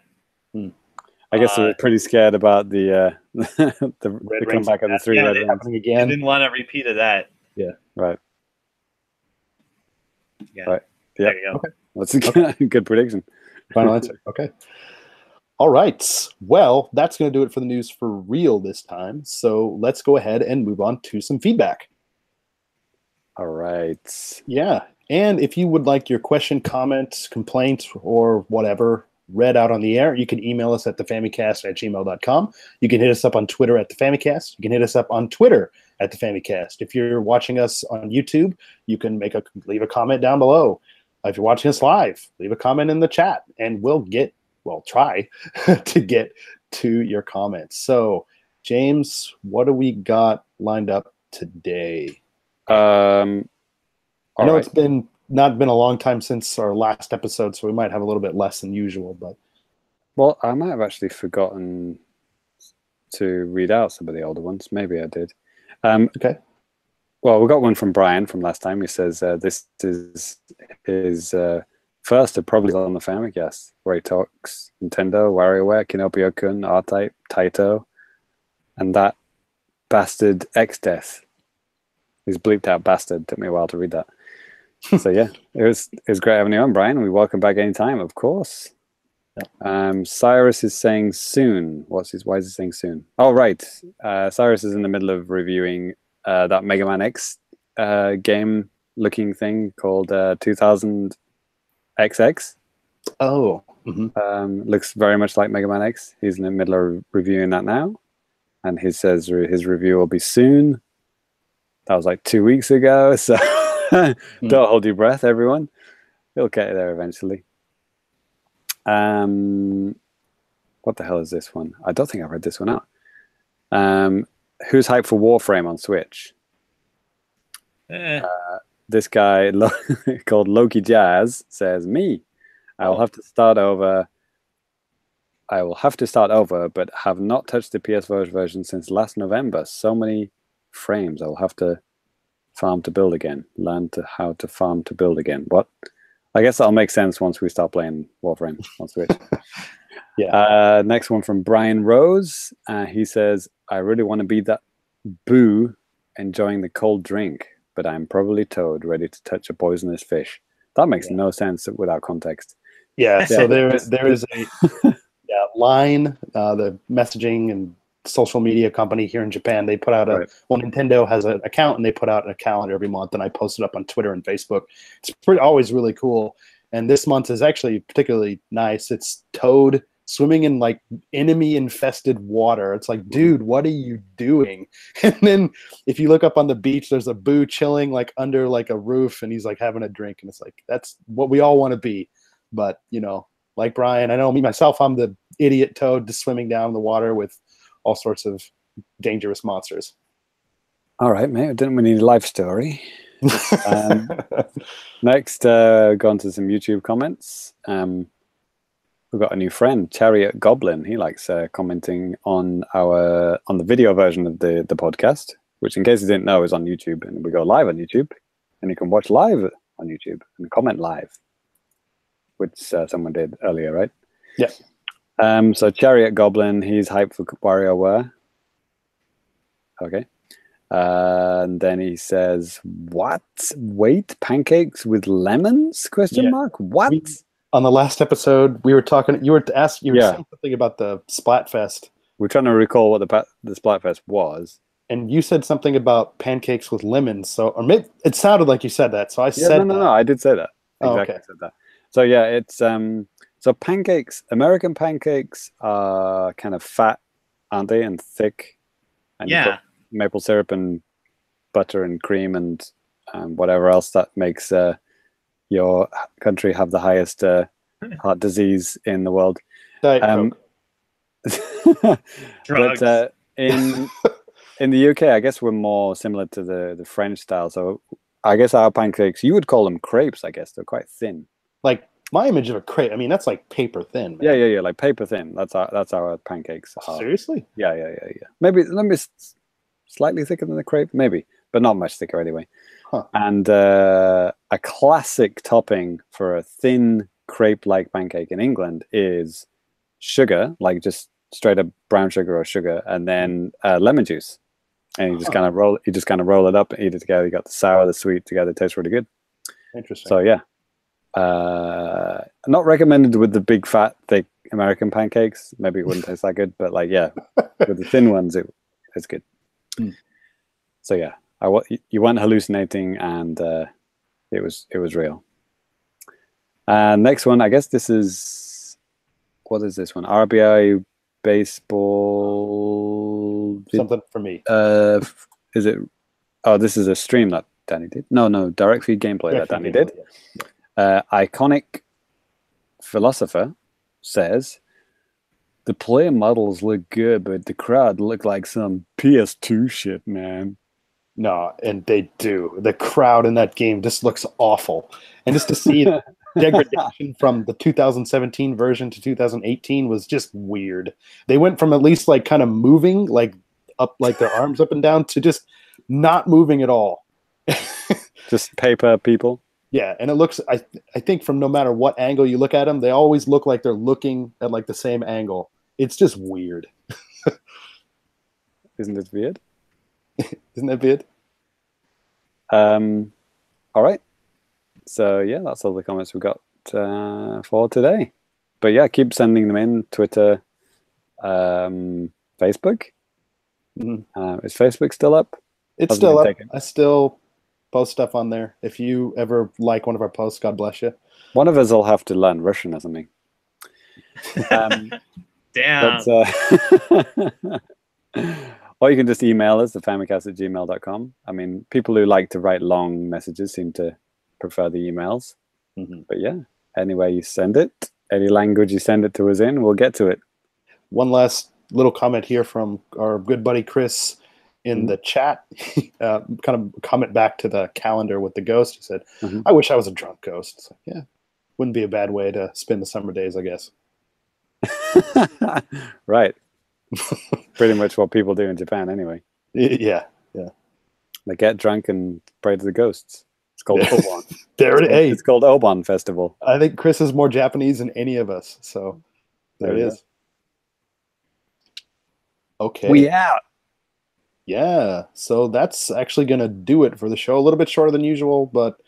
I guess they were pretty scared about the Red rings comeback of the three red rings. happening They again. didn't want a repeat of that. Right. Yeah. Right. Yeah. There you go. Okay. That's a good prediction. Final answer. Okay. All right. Well, that's going to do it for the news for real this time. So let's go ahead and move on to some feedback. All right. Yeah. And if you would like your question, comment, complaint, or whatever read out on the air, you can email us at thefamicast@gmail.com. You can hit us up on Twitter at thefamicast. You can hit us up on Twitter at thefamicast. If you're watching us on YouTube, you can leave a comment down below. If you're watching us live, leave a comment in the chat, and we'll try to get to your comments. So, James, what do we got lined up today? I know it's not been a long time since our last episode, so we might have a little bit less than usual. But well, I might have actually forgotten to read out some of the older ones. Maybe I did. Okay. Well, we got one from Brian from last time. He says this is his first of probably on the Famicast, where he talks Nintendo, WarioWare, Kinopio-kun, R-Type, Taito, and that bastard X-Death. He's bleeped out bastard. Took me a while to read that. So yeah, it was great having you on, Brian. We welcome back anytime, of course. Yeah. Cyrus is saying soon. Why is he saying soon? Oh, right. Cyrus is in the middle of reviewing that Mega Man X game looking thing called 2000XX. Oh. Mm-hmm. Looks very much like Mega Man X. He's in the middle of reviewing that now. And he says his review will be soon. That was like 2 weeks ago. So don't hold your breath, everyone. He'll get there eventually. What the hell is this one? I don't think I've read this one out. Who's hyped for Warframe on Switch? This guy called Loki Jazz says, me. I will have to start over, but have not touched the PS4 version since last November. So many frames. I will have to farm to build again. Learn how to farm to build again. What? I guess that'll make sense once we start playing Warframe on Switch. Yeah. Next one from Brian Rose. He says, I really want to be that Boo enjoying the cold drink, but I'm probably Toad ready to touch a poisonous fish. That makes no sense without context. Yeah. So there is a line, the messaging and social media company here in Japan. They put out Nintendo has an account, and they put out a calendar every month, and I post it up on Twitter and Facebook. It's always really cool. And this month is actually particularly nice. It's Toad swimming in like enemy infested water. It's like, dude, what are you doing? And then if you look up on the beach, there's a Boo chilling like under like a roof, and he's like having a drink, and it's like, that's what we all want to be. But like Brian, I know me myself, I'm the idiot Toad just swimming down the water with all sorts of dangerous monsters. All right, mate. Didn't we need a life story? Next, go on to some YouTube comments. We've got a new friend, Chariot Goblin. He likes commenting on the video version of the podcast, which, in case you didn't know, is on YouTube, and we go live on YouTube, and you can watch live on YouTube and comment live, which someone did earlier, right? Yeah. So Chariot Goblin, he's hyped for WarioWare. Okay. And then he says, what? Wait, pancakes with lemons? Question mark? What? On the last episode, we were talking, you were saying something about the Splatfest. We're trying to recall what the Splatfest was. And you said something about pancakes with lemons. So, or maybe it sounded like you said that. So I said No, I did say that. Exactly. Okay. I said that. So yeah, it's so pancakes, American pancakes are kind of fat, aren't they, and thick, and you put maple syrup and butter and cream and whatever else that makes your country have the highest heart disease in the world. Drugs. But in the UK, I guess we're more similar to the French style. So I guess our pancakes, you would call them crepes, I guess. They're quite thin. Like my image of a crepe, I mean, that's like paper thin, man. Yeah, like paper thin. That's our pancakes are. Seriously? Yeah. Maybe slightly thicker than the crepe, maybe, but not much thicker anyway. Huh. And a classic topping for a thin crepe-like pancake in England is sugar, like just straight up brown sugar or sugar, and then lemon juice. And you just kind of roll it up and eat it together. You got the sour, the sweet together. It tastes really good. Interesting. So yeah, not recommended with the big fat thick American pancakes. Maybe it wouldn't taste that good, but like with the thin ones, it's good. So yeah, you weren't hallucinating, and it was real. Next one, I guess this is, what is this one? RBI baseball. Something for me. Is it? Oh, this is a stream that Danny did. No, direct feed gameplay that Danny did. Yeah. Iconic Philosopher says the player models look good, but the crowd look like some PS2 shit, man. No, and they do. The crowd in that game just looks awful, and just to see degradation from the 2017 version to 2018 was just weird. They went from at least like kind of moving, like up, like their arms up and down, to just not moving at all. Just paper people. Yeah, and it looks, I think from no matter what angle you look at them, they always look like they're looking at like the same angle. It's just weird. Isn't it weird? Isn't that weird? All right. So yeah, that's all the comments we've got for today. But yeah, keep sending them in. Twitter, Facebook. Is Facebook still up? It's still up. I still post stuff on there. If you ever like one of our posts, God bless you. One of us will have to learn Russian or something. Damn. Or you can just email us at famicast@gmail.com. I mean, people who like to write long messages seem to prefer the emails. But yeah, any way you send it, any language you send it to us in, we'll get to it. One last little comment here from our good buddy Chris in the chat. Kind of comment back to the calendar with the ghost. He said, I wish I was a drunk ghost. It's like, yeah, wouldn't be a bad way to spend the summer days, I guess. Right. Pretty much what people do in Japan anyway. Yeah. They get drunk and pray to the ghosts. It's called Obon. It's called Obon Festival. I think Chris is more Japanese than any of us. So there it is. Okay. We out. Yeah. So that's actually going to do it for the show. A little bit shorter than usual, but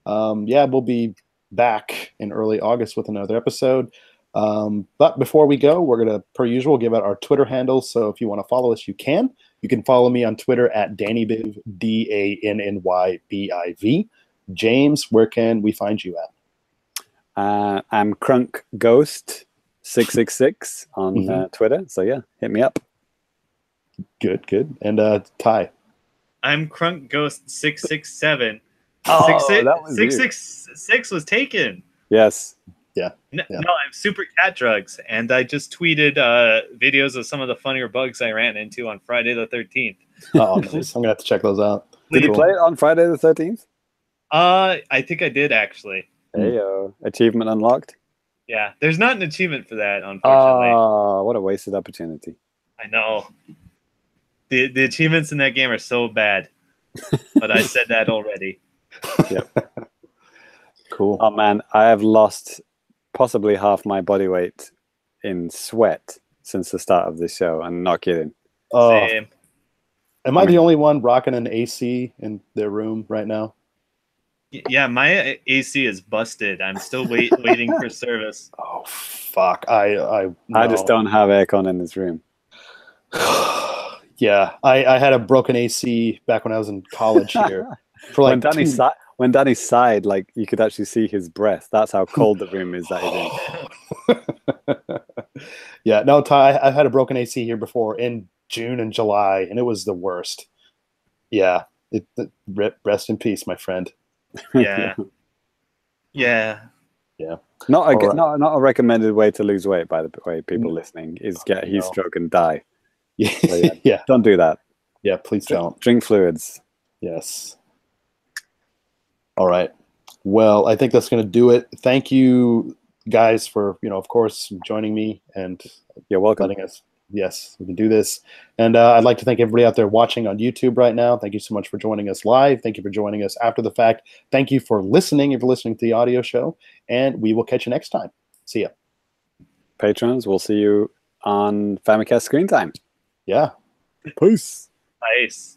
yeah, we'll be back in early August with another episode. But before we go, we're going to, per usual, give out our Twitter handles. So if you want to follow us, you can. You can follow me on Twitter at DannyBiv, DANNYBIV. James, where can we find you at? I'm Crunk Ghost 666 on Twitter. So yeah, hit me up. Good. And Ty? I'm Crunk Ghost 667. Oh, 666 was taken. Yes. Yeah. No, I'm Super Cat Drugs, and I just tweeted videos of some of the funnier bugs I ran into on Friday the 13th. Oh, nice. I'm gonna have to check those out. Did you play it on Friday the 13th? I think I did actually. Heyo, achievement unlocked. Yeah, there's not an achievement for that, unfortunately. Oh, what a wasted opportunity! I know. The achievements in that game are so bad, but I said that already. Yep. Cool. Oh man, I have lost possibly half my body weight in sweat since the start of this show. I'm not kidding. Same. Am I the only one rocking an AC in their room right now? Yeah, my AC is busted. I'm still waiting for service. Oh fuck! I just don't have aircon in this room. Yeah, I had a broken AC back when I was in college here. For like when Danny sighed, like you could actually see his breath. That's how cold the room is that he's in. Yeah, no, Ty, I had a broken AC here before in June and July, and it was the worst. Yeah, rest in peace, my friend. Yeah. Not a recommended way to lose weight, by the way. People listening is get heat stroke and die. So, yeah, don't do that. Yeah, please don't. Drink fluids. Yes. All right. Well, I think that's going to do it. Thank you guys for, of course, joining me and You're welcome. letting us. Yes, we can do this. And I'd like to thank everybody out there watching on YouTube right now. Thank you so much for joining us live. Thank you for joining us after the fact. Thank you for listening if you're listening to the audio show. And we will catch you next time. See ya. Patrons, we'll see you on Famicast Screen Time. Yeah. Peace. Nice.